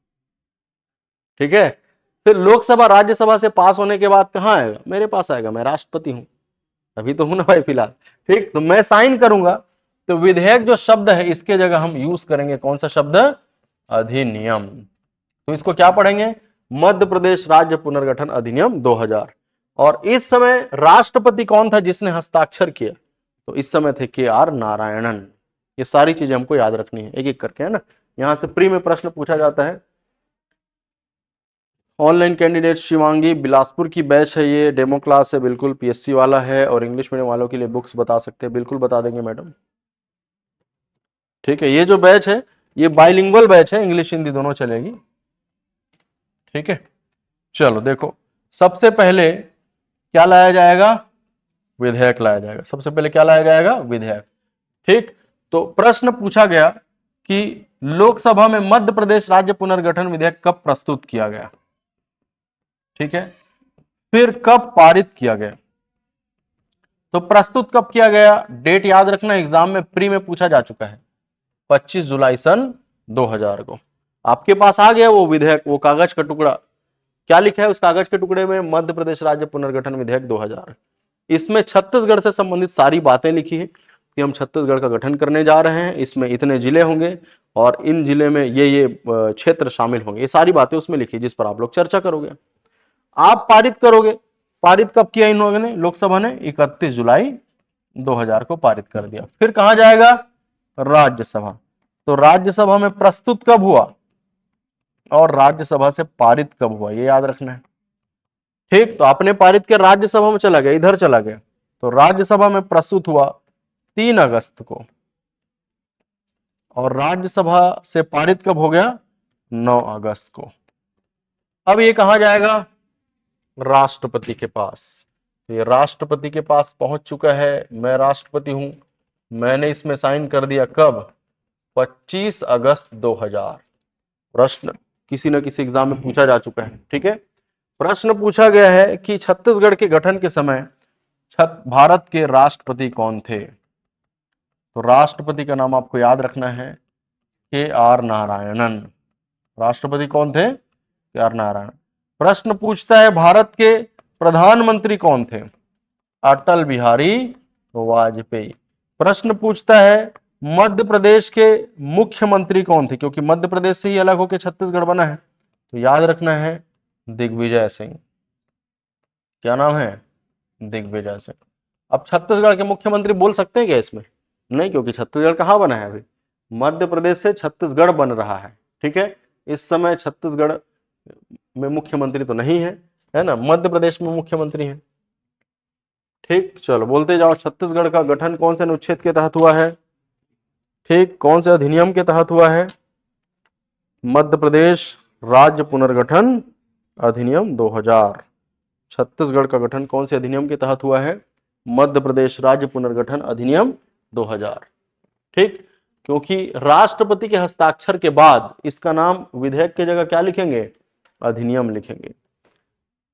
ठीक है। फिर लोकसभा राज्यसभा से पास होने के बाद कहां आएगा? मेरे पास आएगा, मैं राष्ट्रपति हूं, अभी तो हूं ना भाई फिलहाल, ठीक। तो मैं साइन करूंगा, तो विधेयक जो शब्द है इसके जगह हम यूज करेंगे कौन सा शब्द? अधिनियम। तो इसको क्या पढ़ेंगे? मध्य प्रदेश राज्य पुनर्गठन अधिनियम 2000। और इस समय राष्ट्रपति कौन था जिसने हस्ताक्षर किया? तो इस समय थे KR नारायणन। ये सारी चीजें हमको याद रखनी है एक एक करके, है ना। यहां से प्री में प्रश्न पूछा जाता है। ऑनलाइन कैंडिडेट शिवांगी, बिलासपुर की बैच है, ये डेमो क्लास है, बिल्कुल PSC वाला है। और इंग्लिश मीडियम वालों के लिए बुक्स बता सकते हैं, बिल्कुल बता देंगे मैडम, ठीक है। ये जो बैच है ये बाइलिंगुअल बैच है, इंग्लिश हिंदी दोनों चलेगी, ठीक है। चलो देखो, सबसे पहले क्या लाया जाएगा? विधेयक लाया जाएगा। सबसे पहले क्या लाया जाएगा? विधेयक, ठीक। तो प्रश्न पूछा गया कि लोकसभा में मध्य प्रदेश राज्य पुनर्गठन विधेयक कब प्रस्तुत किया गया, ठीक है। फिर कब पारित किया गया? तो प्रस्तुत कब किया गया, डेट याद रखना, एग्जाम में प्री में पूछा जा चुका है, 25 जुलाई सन 2000 को। आपके पास आ गया वो विधेयक, वो कागज का टुकड़ा। क्या लिखा है उस कागज के टुकड़े में? मध्य प्रदेश राज्य पुनर्गठन विधेयक 2000। इसमें छत्तीसगढ़ से संबंधित सारी बातें लिखी है कि हम छत्तीसगढ़ का गठन करने जा रहे हैं, इसमें इतने जिले होंगे और इन जिले में ये क्षेत्र शामिल होंगे, ये सारी बातें उसमें लिखी जिस पर आप लोग चर्चा करोगे, आप पारित करोगे। पारित कब किया इन लोगों ने? लोकसभा ने 31 जुलाई 2000 को पारित कर दिया। फिर कहां जाएगा? राज्यसभा। तो राज्यसभा में प्रस्तुत कब हुआ? और राज्यसभा से पारित कब हुआ, ये याद रखना है। ठीक, तो आपने पारित किया, राज्यसभा में चला गया, इधर चला गया, तो राज्यसभा में प्रस्तुत हुआ 3 अगस्त को, और राज्यसभा से पारित कब हो गया, 9 अगस्त को। अब ये कहां जाएगा, राष्ट्रपति के पास। तो ये राष्ट्रपति के पास पहुंच चुका है, मैं राष्ट्रपति हूं, मैंने इसमें साइन कर दिया कब, 25 अगस्त 2000। प्रश्न किसी न किसी एग्जाम में पूछा जा चुका है। ठीक है, प्रश्न पूछा गया है कि छत्तीसगढ़ के गठन के समय भारत के राष्ट्रपति कौन थे। तो राष्ट्रपति का नाम आपको याद रखना है, KR नारायणन। राष्ट्रपति कौन थे, KR नारायणन। प्रश्न पूछता है भारत के प्रधानमंत्री कौन थे, अटल बिहारी वाजपेयी। प्रश्न पूछता है मध्य प्रदेश के मुख्यमंत्री कौन थे, क्योंकि मध्य प्रदेश से ही अलग होकर छत्तीसगढ़ बना है, तो याद रखना है दिग्विजय सिंह। क्या नाम है, दिग्विजय सिंह। अब छत्तीसगढ़ के मुख्यमंत्री बोल सकते हैं क्या इसमें, नहीं, क्योंकि छत्तीसगढ़ कहां बना है अभी, मध्य प्रदेश से छत्तीसगढ़ बन रहा है। ठीक है, इस समय छत्तीसगढ़ में मुख्यमंत्री तो नहीं है ना, मध्य प्रदेश में मुख्यमंत्री है। ठीक, चलो बोलते जाओ, छत्तीसगढ़ का गठन कौन से अनुच्छेद के तहत हुआ है, ठीक, कौन से अधिनियम के तहत हुआ है, मध्य प्रदेश राज्य पुनर्गठन अधिनियम 2000। छत्तीसगढ़ का गठन कौन से अधिनियम के तहत हुआ है, मध्य प्रदेश राज्य पुनर्गठन अधिनियम 2000। ठीक, क्योंकि राष्ट्रपति के हस्ताक्षर के बाद इसका नाम विधेयक की जगह क्या लिखेंगे, अधिनियम लिखेंगे।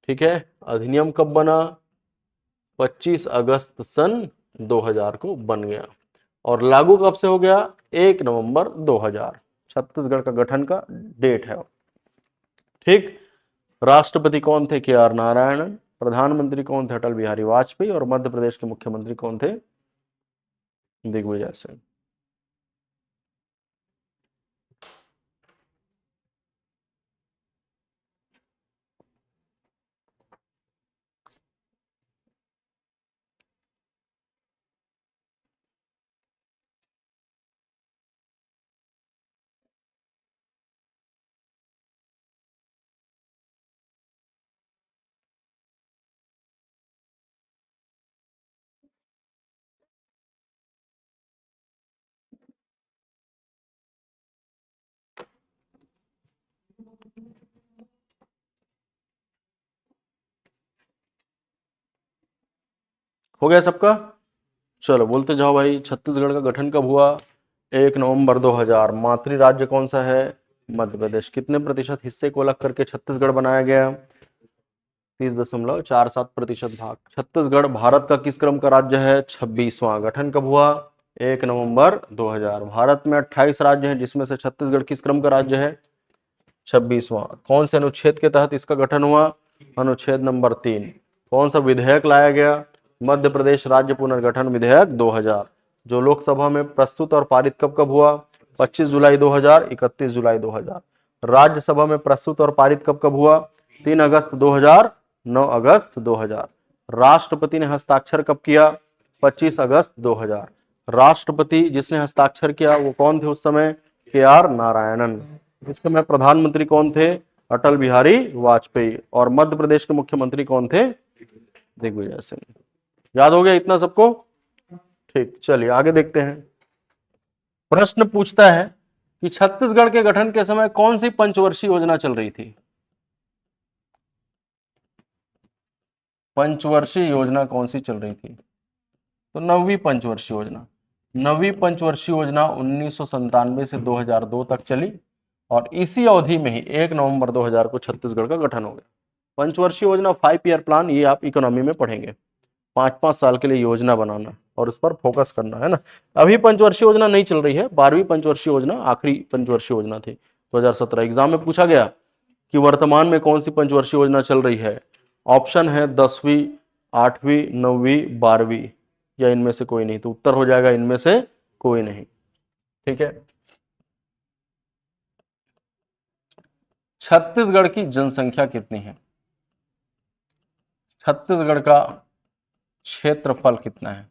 ठीक है, अधिनियम कब बना, 25 अगस्त सन 2000 को बन गया, और लागू कब से हो गया, 1 नवंबर 2000 छत्तीसगढ़ का गठन का डेट है। ठीक, राष्ट्रपति कौन थे, KR नारायणन। प्रधानमंत्री कौन थे, अटल बिहारी वाजपेयी। और मध्य प्रदेश के मुख्यमंत्री कौन थे, दिग्विजय सिंह। हो गया सबका, चलो बोलते जाओ भाई। छत्तीसगढ़ का गठन कब हुआ, 1 नवंबर 2000। मातृ राज्य कौन सा है, मध्य प्रदेश। कितने प्रतिशत हिस्से को अलग करके छत्तीसगढ़ बनाया गया, 30.47% भाग। छत्तीसगढ़ भारत का किस क्रम का राज्य है, 26वां। गठन कब हुआ, 1 नवंबर 2000। भारत में 28 राज्य हैं, जिसमें से छत्तीसगढ़ किस क्रम का राज्य है, 26वां। कौन से अनुच्छेद के तहत इसका गठन हुआ, अनुच्छेद नंबर 3। कौन सा विधेयक लाया गया, मध्य प्रदेश राज्य पुनर्गठन विधेयक 2000, जो लोकसभा में प्रस्तुत और पारित कब कब हुआ, 25 जुलाई 2000, 31 जुलाई 2000। राज्यसभा में प्रस्तुत और पारित कब कब हुआ, 3 अगस्त 2000, 9 अगस्त 2000। राष्ट्रपति ने हस्ताक्षर कब किया, 25 अगस्त 2000। राष्ट्रपति जिसने हस्ताक्षर किया वो कौन थे उस समय, KR नारायणन। इस समय प्रधानमंत्री कौन थे, अटल बिहारी वाजपेयी। और मध्य प्रदेश के मुख्यमंत्री कौन थे, दिग्विजय सिंह। याद हो गया इतना सबको, ठीक, चलिए आगे देखते हैं। प्रश्न पूछता है कि छत्तीसगढ़ के गठन के समय कौन सी पंचवर्षीय योजना चल रही थी। पंचवर्षीय योजना कौन सी चल रही थी, तो 9वीं पंचवर्षीय योजना। 9वीं पंचवर्षीय योजना 1997 से 2002 तक चली, और इसी अवधि में ही 1 नवंबर 2000 को छत्तीसगढ़ का गठन हो गया। पंचवर्षीय योजना 5 ईयर प्लान, ये आप इकोनॉमी में पढ़ेंगे, 5-5 साल के लिए योजना बनाना और उस पर फोकस करना है ना। अभी पंचवर्षीय योजना नहीं चल रही है, 12वीं पंचवर्षीय योजना आखिरी पंचवर्षीय योजना थी 2017। एग्जाम में पूछा गया कि वर्तमान में कौन सी पंचवर्षीय योजना चल रही है। ऑप्शन है 10वीं, 8वीं, 9वीं, 12वीं, या इनमें से कोई नहीं। तो उत्तर हो जाएगा इनमें से कोई नहीं। ठीक है, छत्तीसगढ़ की जनसंख्या कितनी है, छत्तीसगढ़ का क्षेत्रफल कितना है।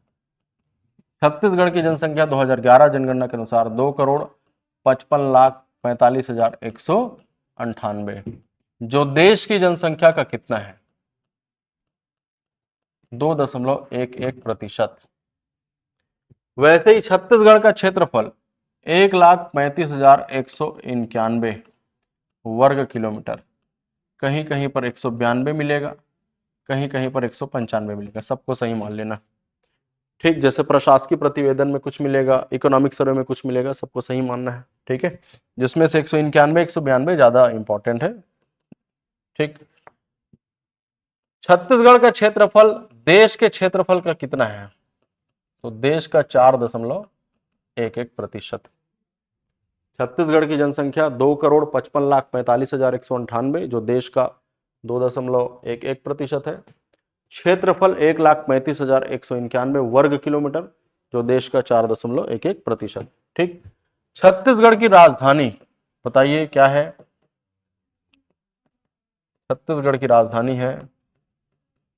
छत्तीसगढ़ की जनसंख्या 2011 जनगणना के अनुसार 2,55,45,100 98, जो देश की जनसंख्या का कितना है? 2.11%। वैसे ही छत्तीसगढ़ का क्षेत्रफल 1,35,191 वर्ग किलोमीटर, कहीं कहीं पर 192 मिलेगा, कहीं कहीं पर 195 मिलेगा, सबको सही मान लेना। ठीक, जैसे प्रशासकीय प्रतिवेदन में कुछ मिलेगा, इकोनॉमिक सर्वे में कुछ मिलेगा, सबको सही मानना है। ठीक है, जिसमें से 191 192 ज्यादा इंपॉर्टेंट है। ठीक, छत्तीसगढ़ का क्षेत्रफल देश के क्षेत्रफल का कितना है? तो देश का 4.11%। छत्तीसगढ़ की जनसंख्या 2,55,45,198, जो देश का 2.11% है। क्षेत्रफल 1,35,191 वर्ग किलोमीटर, जो देश का 4.11%। ठीक, छत्तीसगढ़ की राजधानी बताइए क्या है? छत्तीसगढ़ की राजधानी है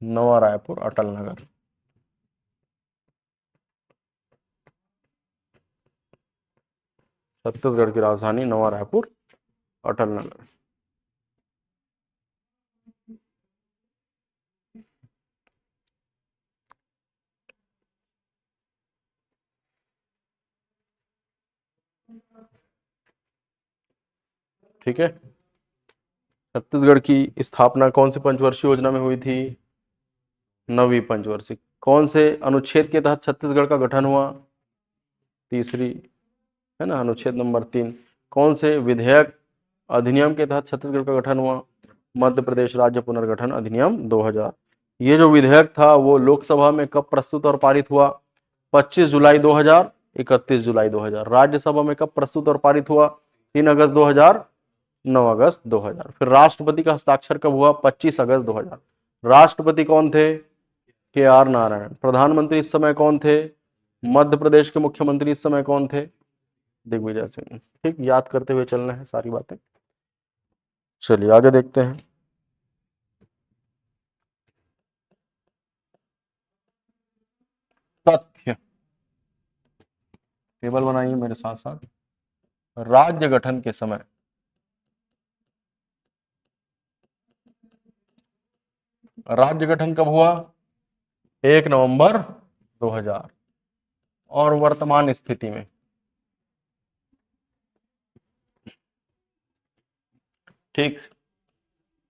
नवा रायपुर, अटल नगर। छत्तीसगढ़ की राजधानी नवा रायपुर, अटल नगर। ठीक है, छत्तीसगढ़ की स्थापना कौन सी पंचवर्षीय योजना में हुई थी? 9वीं पंचवर्षीय। कौन से अनुच्छेद के तहत छत्तीसगढ़ का गठन हुआ? तीसरी, है ना, अनुच्छेद नंबर 3। कौन से विधेयक अधिनियम के तहत छत्तीसगढ़ का गठन हुआ? मध्य प्रदेश राज्य पुनर्गठन अधिनियम 2000। ये जो विधेयक था वो लोकसभा में कब प्रस्तुत और पारित हुआ? 25 जुलाई 2000, 31 जुलाई 2000। राज्यसभा में कब प्रस्तुत और पारित हुआ? 3 अगस्त 2000, 9 अगस्त 2000। फिर राष्ट्रपति का हस्ताक्षर कब हुआ? 25 अगस्त 2000। राष्ट्रपति कौन थे? KR नारायण। प्रधानमंत्री इस समय कौन थे? मध्य प्रदेश के मुख्यमंत्री इस समय कौन थे? दिग्विजय सिंह। ठीक, याद करते हुए चलना है सारी बातें। चलिए आगे देखते हैं। तथ्य टेबल बनाइए मेरे साथ साथ। राज्य गठन के समय राज्य गठन कब हुआ? 1 नवंबर 2000। और वर्तमान स्थिति में ठीक,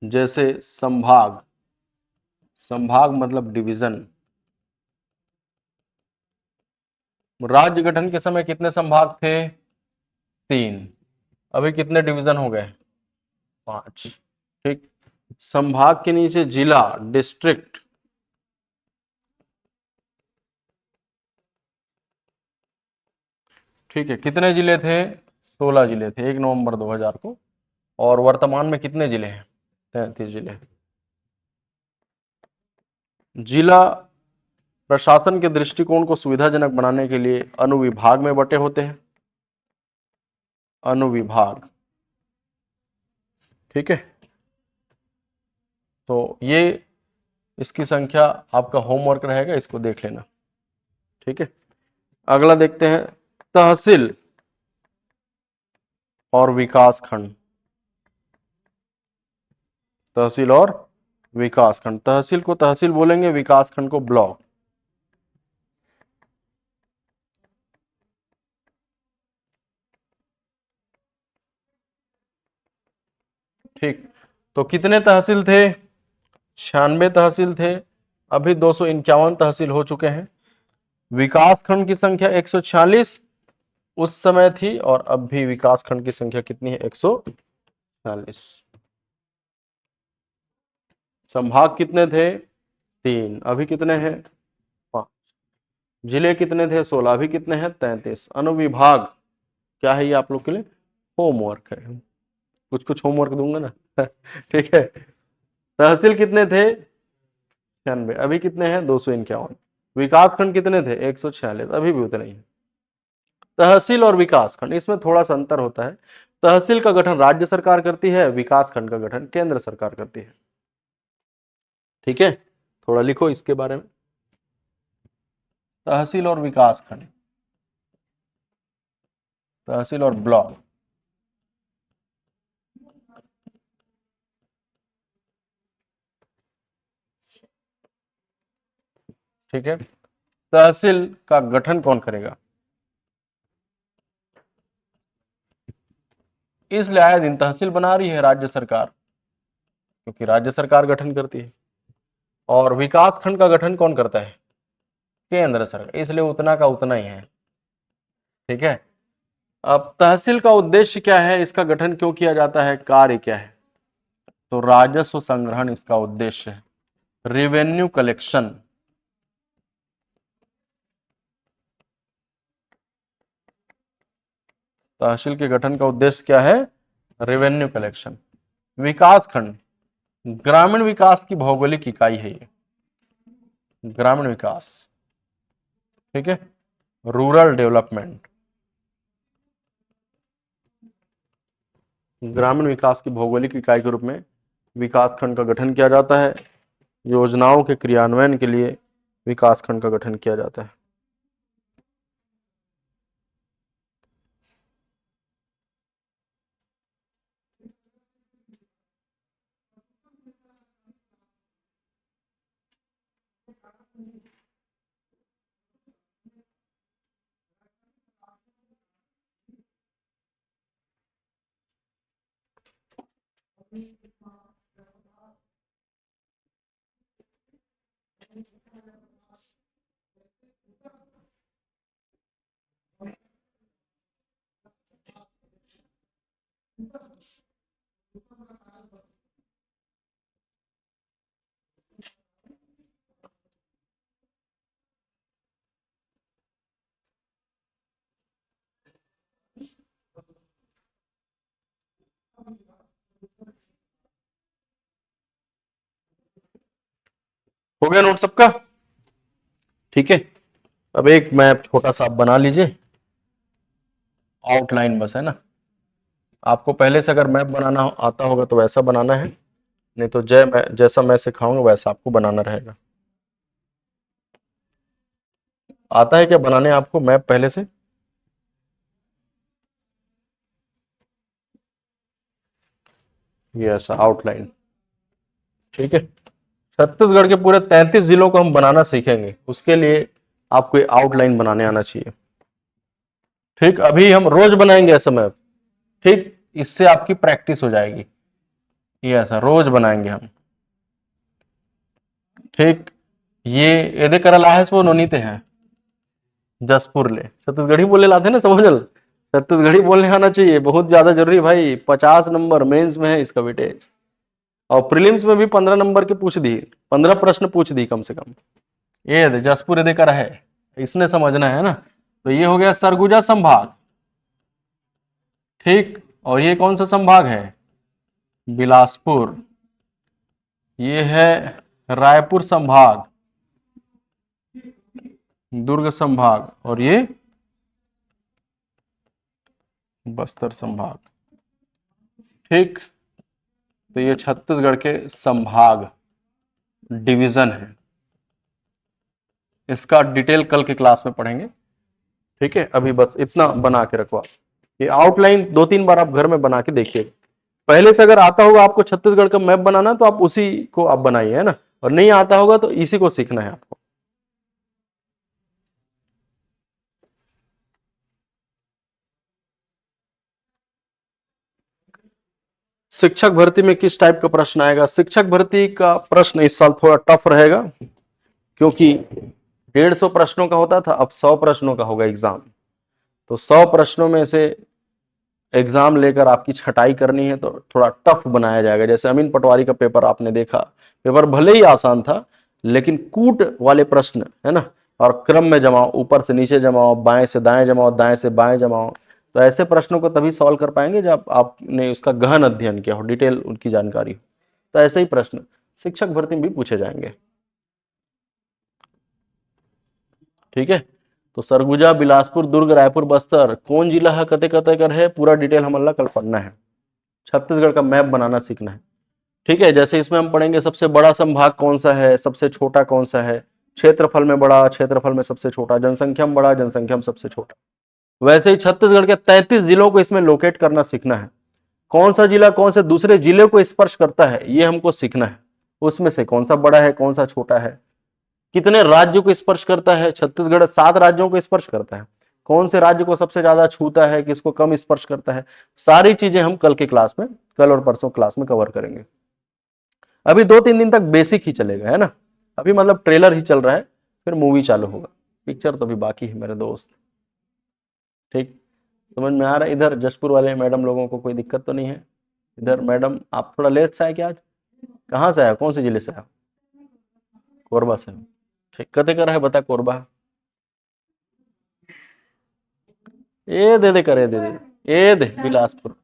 जैसे संभाग, संभाग मतलब डिवीजन। राज्य गठन के समय कितने संभाग थे? 3। अभी कितने डिवीजन हो गए? 5। ठीक, संभाग के नीचे जिला, डिस्ट्रिक्ट। ठीक है, कितने जिले थे? 16 जिले थे 1 नवंबर 2000 को। और वर्तमान में कितने जिले हैं? 33 जिले। जिला प्रशासन के दृष्टिकोण को सुविधाजनक बनाने के लिए अनुविभाग में बटे होते हैं। अनुविभाग। ठीक है, तो ये इसकी संख्या आपका होमवर्क रहेगा, इसको देख लेना। ठीक है, अगला देखते हैं तहसील और विकास खंड। तहसील और विकास खंड। तहसील को तहसील बोलेंगे, विकास खंड को ब्लॉक। ठीक, तो कितने तहसील थे? 96 तहसील थे। अभी 251 तहसील हो चुके हैं। विकास खंड की संख्या 146 उस समय थी, और अब भी विकास खंड की संख्या कितनी है? 140। संभाग कितने थे? 3। अभी कितने हैं? 5। जिले कितने थे? 16। अभी कितने हैं? 33। अनुविभाग क्या है? ये आप लोग के लिए होमवर्क है, कुछ कुछ होमवर्क दूंगा ना। ठीक है, तहसील कितने थे? 96। अभी कितने हैं? 251। विकास खंड कितने थे? 146। अभी भी उतने ही हैं। तहसील और विकास खंड, इसमें थोड़ा सा अंतर होता है। तहसील का गठन राज्य सरकार करती है, विकास खंड का गठन केंद्र सरकार करती है। ठीक है, थोड़ा लिखो इसके बारे में। तहसील और विकास खंड, तहसील और ब्लॉक। ठीक है, तहसील का गठन कौन करेगा? इसलिए आए दिन तहसील बना रही है राज्य सरकार, क्योंकि राज्य सरकार गठन करती है। और विकास खंड का गठन कौन करता है? केंद्र सरकार, इसलिए उतना का उतना ही है। ठीक है, अब तहसील का उद्देश्य क्या है, इसका गठन क्यों किया जाता है, कार्य क्या है? तो राजस्व संग्रहण इसका उद्देश्य है, रेवेन्यू कलेक्शन। तहसील के गठन का उद्देश्य क्या है? Revenue collection. विकास खंड, ग्रामीण विकास की भौगोलिक इकाई है ये, ग्रामीण विकास। ठीक है, रूरल डेवलपमेंट, ग्रामीण विकास की भौगोलिक इकाई के रूप में विकास खंड का गठन किया जाता है। योजनाओं के क्रियान्वयन के लिए विकास खंड का गठन किया जाता है। हो गया नोट सबका? ठीक है, अब एक मैप छोटा सा आप बना लीजिए, आउटलाइन बस है ना। आपको पहले से अगर मैप बनाना आता होगा तो वैसा बनाना है, नहीं तो जैसा मैं सिखाऊंगा वैसा आपको बनाना रहेगा। आता है क्या बनाने आपको मैप पहले से? ये ऐसा आउटलाइन। ठीक है, छत्तीसगढ़ के पूरे 33 जिलों को हम बनाना सीखेंगे, उसके लिए आपको आउटलाइन बनाने आना चाहिए। ठीक, अभी हम रोज बनाएंगे ऐसा मैप। ठीक, इससे आपकी प्रैक्टिस हो जाएगी। ये ऐसा रोज बनाएंगे हम। ठीक, ये एदे करला है सो नोनीते हैं जसपुर ले, छत्तीसगढ़ी बोले लाते ना समझल, छत्तीसगढ़ी बोलने आना चाहिए, बहुत ज्यादा जरूरी भाई। 50 नंबर मेंस में है इसका वेटेज, और प्रीलिम्स में भी 15 नंबर के पूछ दी, 15 प्रश्न पूछ दी कम से कम। ये जसपुर यदि कर है, इसने समझना है ना। तो ये हो गया सरगुजा संभाग। ठीक, और ये कौन सा संभाग है? बिलासपुर। ये है रायपुर संभाग, दुर्ग संभाग, और ये बस्तर संभाग। ठीक, तो ये छत्तीसगढ़ के संभाग डिवीजन है। इसका डिटेल कल के क्लास में पढ़ेंगे। ठीक है, अभी बस इतना बना के रखो। ये आउटलाइन 2-3 बार आप घर में बना के देखिए। पहले से अगर आता होगा आपको छत्तीसगढ़ का मैप बनाना तो आप उसी को आप बनाइए, है ना। और नहीं आता होगा तो इसी को सीखना है आपको। शिक्षक भर्ती में किस टाइप का प्रश्न आएगा? शिक्षक भर्ती का प्रश्न इस साल थोड़ा टफ रहेगा, क्योंकि 150 प्रश्नों का होता था, अब 100 प्रश्नों का होगा एग्जाम। तो 100 प्रश्नों में से एग्जाम लेकर आपकी छटाई करनी है, तो थोड़ा टफ बनाया जाएगा। जैसे अमीन पटवारी का पेपर आपने देखा, पेपर भले ही आसान था, लेकिन कूट वाले प्रश्न है ना, और क्रम में जमाओ, ऊपर से नीचे जमाओ, बाएं से दाएं जमाओ, दाएं से बाएं जमाओ। तो ऐसे प्रश्नों को तभी सॉल्व कर पाएंगे जब आपने उसका गहन अध्ययन किया हो, डिटेल उनकी जानकारी हो। तो ऐसे ही प्रश्न शिक्षक भर्ती में भी पूछे जाएंगे। ठीक है, तो सरगुजा, बिलासपुर, दुर्ग, रायपुर, बस्तर कौन जिला है, कते कते कर है, पूरा डिटेल हमला कल पढ़ना है। छत्तीसगढ़ का मैप बनाना सीखना है। ठीक है, जैसे इसमें हम पढ़ेंगे सबसे बड़ा संभाग कौन सा है, सबसे छोटा कौन सा है, क्षेत्रफल में बड़ा, क्षेत्रफल में सबसे छोटा, जनसंख्या में बड़ा, जनसंख्या में सबसे छोटा। वैसे ही छत्तीसगढ़ के 33 जिलों को इसमें लोकेट करना सीखना है। कौन सा जिला कौन से दूसरे जिले को स्पर्श करता है ये हमको सीखना है। उसमें से कौन सा बड़ा है, कौन सा छोटा है, कितने राज्यों को स्पर्श करता है? छत्तीसगढ़ 7 राज्यों को स्पर्श करता है। कौन से राज्य को सबसे ज्यादा छूता है, किसको कम स्पर्श करता है? सारी चीजें हम कल के क्लास में, कल और परसों क्लास में कवर करेंगे। अभी 2-3 दिन तक बेसिक ही चलेगा, है ना। अभी मतलब ट्रेलर ही चल रहा है, फिर मूवी चालू होगा, पिक्चर तो अभी बाकी है मेरे दोस्त। ठीक, समझ में आ रहा है? इधर जशपुर वाले मैडम लोगों को कोई दिक्कत तो नहीं है? इधर मैडम आप थोड़ा लेट से आए क्या आज? कहाँ से आया, कौन से जिले से आया? कोरबा से। ठीक, कते कर है बता कोरबा? ए दे दे करे दे दे ए दे बिलासपुर,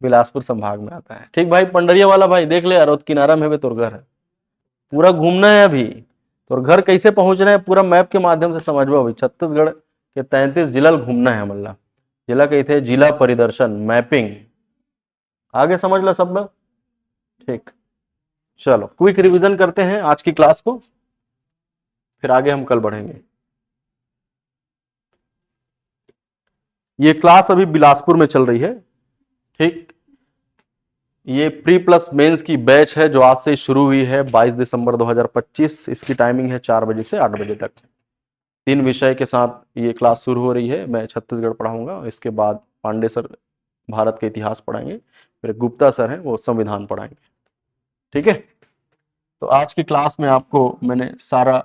बिलासपुर संभाग में आता है। ठीक भाई, पंडरिया वाला भाई देख ले यार, किनारा में भी तोर घर है, पूरा घूमना है अभी। तो घर कैसे पहुंचना है पूरा मैप के माध्यम से समझबो। अभी छत्तीसगढ़ के 33 जिला घूमना है, मतलब जिला कही थे जिला परिदर्शन मैपिंग, आगे समझ लो सब में। ठीक, चलो क्विक रिवीजन करते हैं आज की क्लास को, फिर आगे हम कल बढ़ेंगे। ये क्लास अभी बिलासपुर में चल रही है। ठीक, ये प्री प्लस मेंस की बैच है जो आज से शुरू हुई है 22 दिसंबर 2025। इसकी टाइमिंग है 4 बजे से 8 बजे तक। 3 विषय के साथ ये क्लास शुरू हो रही है। मैं छत्तीसगढ़ पढ़ाऊंगा, इसके बाद पांडे सर भारत के इतिहास पढ़ाएंगे, फिर गुप्ता सर हैं वो संविधान पढ़ाएंगे। ठीक है, तो आज की क्लास में आपको मैंने सारा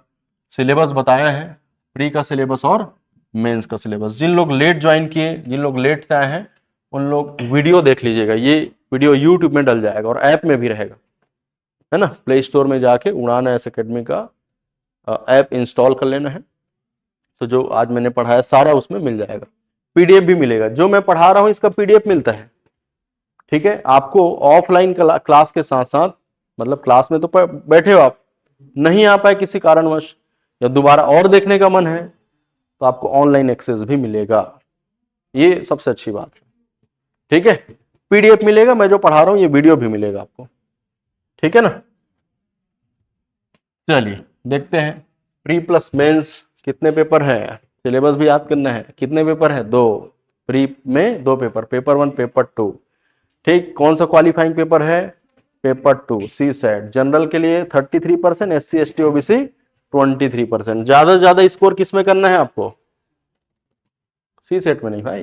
सिलेबस बताया है, प्री का सिलेबस और मेंस का सिलेबस। जिन लोग लेट ज्वाइन किए, जिन लोग लेट से आए हैं, उन लोग वीडियो देख लीजिएगा। ये वीडियो यूट्यूब में डल जाएगा और ऐप में भी रहेगा, है ना। प्ले स्टोर में जाके उड़ान एस अकेडमी का ऐप इंस्टॉल कर लेना है, तो जो आज मैंने पढ़ाया सारा उसमें मिल जाएगा। पीडीएफ भी मिलेगा, जो मैं पढ़ा रहा हूँ इसका पीडीएफ मिलता है। ठीक है, आपको ऑफलाइन क्लास के साथ साथ, मतलब क्लास में तो बैठे हो आप, नहीं आ पाए किसी कारणवश या दोबारा और देखने का मन है, तो आपको ऑनलाइन एक्सेस भी मिलेगा। ये सबसे अच्छी बात है। ठीक है, पीडीएफ मिलेगा, मैं जो पढ़ा रहा हूं ये वीडियो भी मिलेगा आपको। ठीक है ना। चलिए देखते हैं प्री प्लस मेंस कितने पेपर है, सिलेबस भी याद करना है। कितने पेपर है? 2। प्री में 2 पेपर, पेपर 1 पेपर 2। ठीक, कौन सा क्वालिफाइंग पेपर है? पेपर 2 सी सेट। जनरल के लिए 33%, SC ST OBC 23%। ज्यादा से ज्यादा स्कोर किस में करना है आपको? सी सेट में नहीं भाई,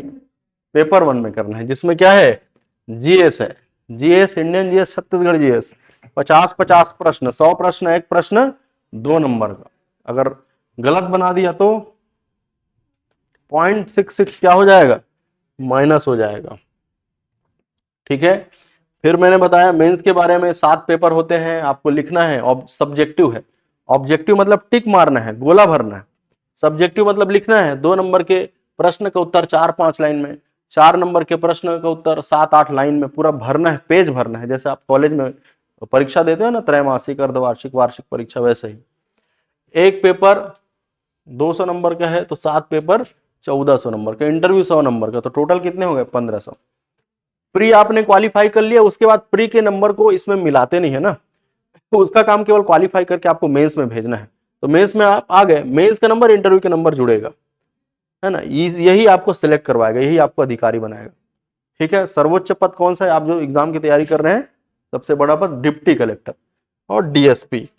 पेपर 1 में करना है, जिसमें क्या है? जीएस है। GS, Indian GS, Chhattisgarh GS. 50-50 प्रश्न, 100 प्रश्न, 1 प्रश्न 2 नंबर का। अगर गलत बना दिया तो 0.66 क्या हो जाएगा? माइनस हो जाएगा। ठीक है, फिर मैंने बताया मेंस के बारे में 7 पेपर होते हैं, आपको लिखना है। सब्जेक्टिव है, ऑब्जेक्टिव मतलब टिक मारना है, गोला भरना है। सब्जेक्टिव मतलब लिखना है 2 नंबर के प्रश्न का उत्तर 4-5 लाइन में, 4 नंबर के प्रश्न का उत्तर 7-8 लाइन में पूरा भरना है, पेज भरना है। जैसे आप कॉलेज में परीक्षा देते हो ना, त्रैमासिक, अर्धवार्षिक, वार्षिक परीक्षा, वैसे ही। एक पेपर 200 नंबर का है तो 7 पेपर 1400 नंबर का, इंटरव्यू 100 नंबर का, तो टोटल कितने हो गए? 1500। प्री आपने क्वालिफाई कर लिया, उसके बाद प्री के नंबर को इसमें मिलाते नहीं है ना, तो उसका काम केवल क्वालिफाई करके आपको मेंस में भेजना है। तो मेंस में आप आ गए, मेंस का नंबर इंटरव्यू के नंबर जुड़ेगा, है ना। यही आपको सिलेक्ट करवाएगा, यही आपको अधिकारी बनाएगा। ठीक है, सर्वोच्च पद कौन सा है? आप जो एग्जाम की तैयारी कर रहे हैं, सबसे बड़ा पद डिप्टी कलेक्टर और डीएसपी,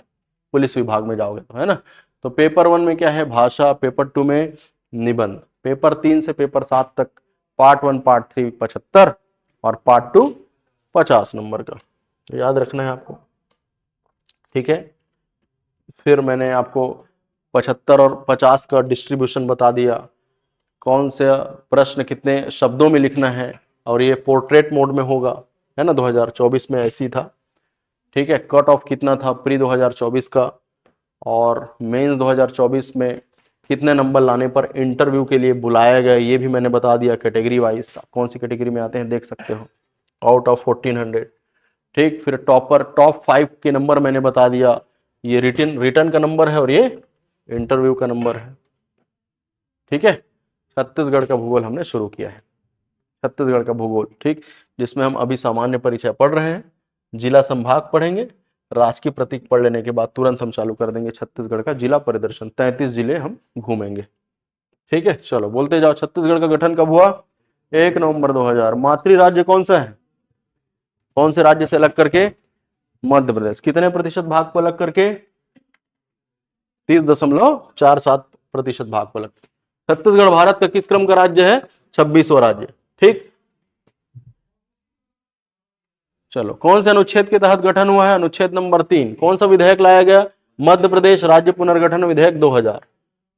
पुलिस विभाग में जाओगे तो, है ना। तो पेपर 1 में क्या है? भाषा। पेपर 2 में निबंध। पेपर 3 से पेपर 7 तक पार्ट 1 पार्ट 3 75 और पार्ट 2 50 नंबर का, तो याद रखना है आपको। ठीक है, फिर मैंने आपको 75 और 50 का डिस्ट्रीब्यूशन बता दिया, कौन से प्रश्न कितने शब्दों में लिखना है, और ये पोर्ट्रेट मोड में होगा, है ना। 2024 में ऐसी था। ठीक है, कट ऑफ कितना था प्री 2024 का, और मेंस 2024 में कितने नंबर लाने पर इंटरव्यू के लिए बुलाया गया, ये भी मैंने बता दिया। कैटेगरी वाइज कौन सी कैटेगरी में आते हैं देख सकते हो, आउट ऑफ 1400। ठीक, फिर टॉपर टॉप 5 के नंबर मैंने बता दिया, ये रिटर्न का नंबर है और ये इंटरव्यू का नंबर है। ठीक है, छत्तीसगढ़ का भूगोल हमने शुरू किया है, छत्तीसगढ़ का भूगोल। ठीक, जिसमें हम अभी सामान्य परिचय पढ़ रहे हैं, जिला संभाग पढ़ेंगे, राजकीय प्रतीक पढ़ लेने के बाद तुरंत हम चालू कर देंगे छत्तीसगढ़ का जिला परिदर्शन। 33 जिले हम घूमेंगे। ठीक है, चलो बोलते जाओ। छत्तीसगढ़ का गठन कब हुआ? 1 नवंबर 2000। मातृ राज्य कौन सा है? कौन से राज्य से अलग करके? मध्य प्रदेश। कितने प्रतिशत भाग को अलग करके? 30.47% भागफलक। छत्तीसगढ़ भारत का किस क्रम का राज्य है? 26वां राज्य। ठीक, चलो कौन से अनुच्छेद के तहत गठन हुआ है? अनुच्छेद नंबर 3। कौन सा विधेयक लाया गया? मध्य प्रदेश राज्य पुनर्गठन विधेयक 2000।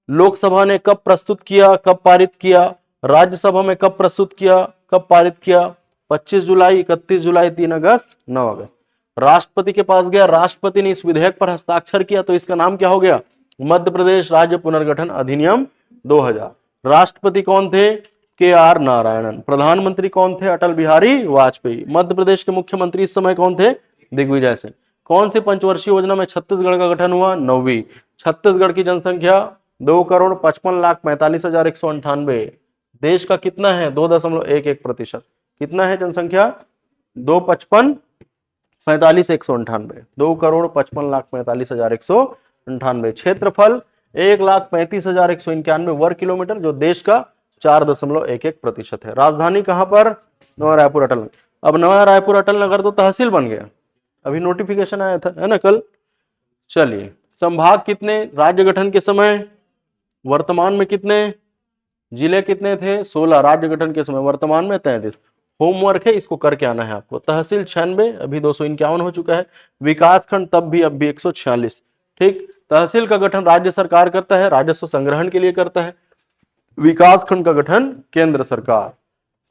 लोकसभा ने कब प्रस्तुत किया, कब पारित किया? राज्यसभा में कब प्रस्तुत किया, कब पारित किया? 25 जुलाई, 31 जुलाई, 3 अगस्त, 9 अगस्त। राष्ट्रपति के पास गया, राष्ट्रपति ने इस विधेयक पर हस्ताक्षर किया, तो इसका नाम क्या हो गया? मध्य प्रदेश राज्य पुनर्गठन अधिनियम 2000। राष्ट्रपति कौन थे? KR नारायणन। प्रधानमंत्री कौन थे? अटल बिहारी वाजपेयी। मध्य प्रदेश के मुख्यमंत्री इस समय कौन थे? दिग्विजय सिंह। कौन सी पंचवर्षीय योजना में छत्तीसगढ़ का गठन हुआ? 9वीं। छत्तीसगढ़ की जनसंख्या 2,55,45,198। देश का कितना है? 2.11%। कितना है जनसंख्या? 2,55,45,198। 2,55,45,198। क्षेत्रफल 1,35,191 वर्ग किलोमीटर, जो देश का 4.11% है। राजधानी कहां पर? नवा रायपुर अटल नगर। अब नवा रायपुर अटल नगर तो तहसील बन गया, अभी नोटिफिकेशन आया था, है ना कल। चलिए, संभाग कितने राज्य गठन के समय? वर्तमान में कितने? जिले कितने थे? 16। राज्य गठन के समय वर्तमान में 33। होमवर्क है, इसको करके आना है आपको। तहसील 96, अभी 251 हो चुका है। विकास खंड तब भी, अब भी 146। ठीक, तहसील का गठन राज्य सरकार करता है, राजस्व संग्रहण के लिए करता है। विकास खंड का गठन केंद्र सरकार।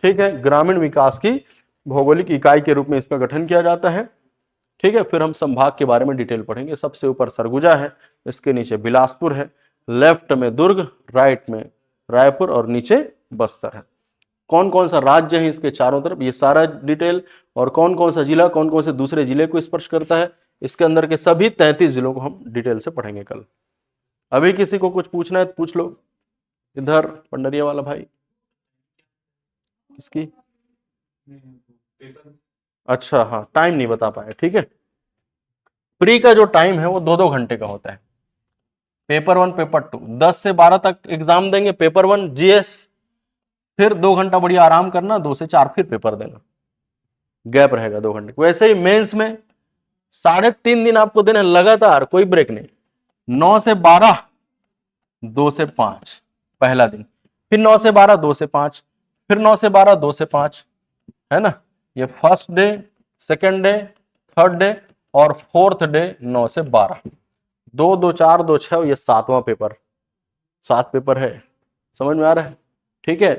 ठीक है, ग्रामीण विकास की भौगोलिक इकाई के रूप में इसका गठन किया जाता है। ठीक है, फिर हम संभाग के बारे में डिटेल पढ़ेंगे। सबसे ऊपर सरगुजा है, इसके नीचे बिलासपुर है, लेफ्ट में दुर्ग, राइट में रायपुर और नीचे बस्तर है। कौन कौन सा राज्य है इसके चारों तरफ, ये सारा डिटेल, और कौन कौन सा जिला कौन कौन से दूसरे जिले को स्पर्श करता है, इसके अंदर के सभी 33 जिलों को हम डिटेल से पढ़ेंगे कल। अभी किसी को कुछ पूछना है तो पूछ लो। इधर पंडरिया वाला भाई, किसकी? अच्छा, हाँ, टाइम नहीं बता पाए। ठीक है, प्री का जो टाइम है वो 2-2 घंटे का होता है। पेपर 1, पेपर 2 10 से 12 तक एग्जाम देंगे। पेपर 1 GS, फिर 2 घंटा बढ़िया आराम करना, 2 से 4 फिर पेपर देना, गैप रहेगा 2 घंटे। वैसे ही मेंस में 3.5 दिन आपको देना लगातार, कोई ब्रेक नहीं। 9 से 12, 2 से 5 पहला दिन, फिर 9 से 12, 2 से 5, फिर 9 से 12, 2 से 5, है ना। ये first day, second day, third day और फोर्थ डे 9 से 12। 2, 2, 4, 2, 6, ये 7वां पेपर। 7 पेपर है, समझ में आ रहा है? ठीक है,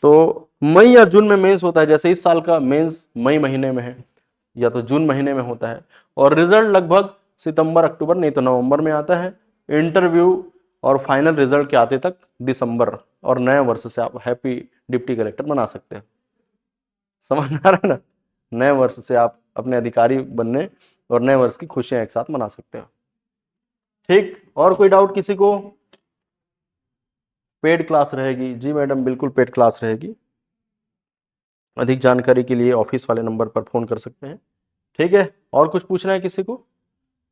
तो मई या जून में मेंस होता है। जैसे इस साल का मेंस मई महीने में है या तो जून महीने में होता है, और रिजल्ट लगभग सितंबर अक्टूबर नहीं तो नवंबर में आता है। इंटरव्यू और फाइनल रिजल्ट के आते तक दिसंबर, और नए वर्ष से आप हैप्पी डिप्टी कलेक्टर बना सकते हैं। समझ में आ रहा है ना? नए वर्ष से आप अपने अधिकारी बनने और नए वर्ष की खुशियां एक साथ मना सकते हो। ठीक, और कोई डाउट किसी को? पेड क्लास रहेगी जी मैडम, बिल्कुल पेड क्लास रहेगी। अधिक जानकारी के लिए ऑफिस वाले नंबर पर फोन कर सकते हैं। ठीक है, और कुछ पूछना है किसी को?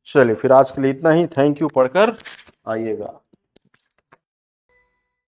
चलिए, फिर आज के लिए इतना ही। थैंक यू, पढ़कर आइएगा।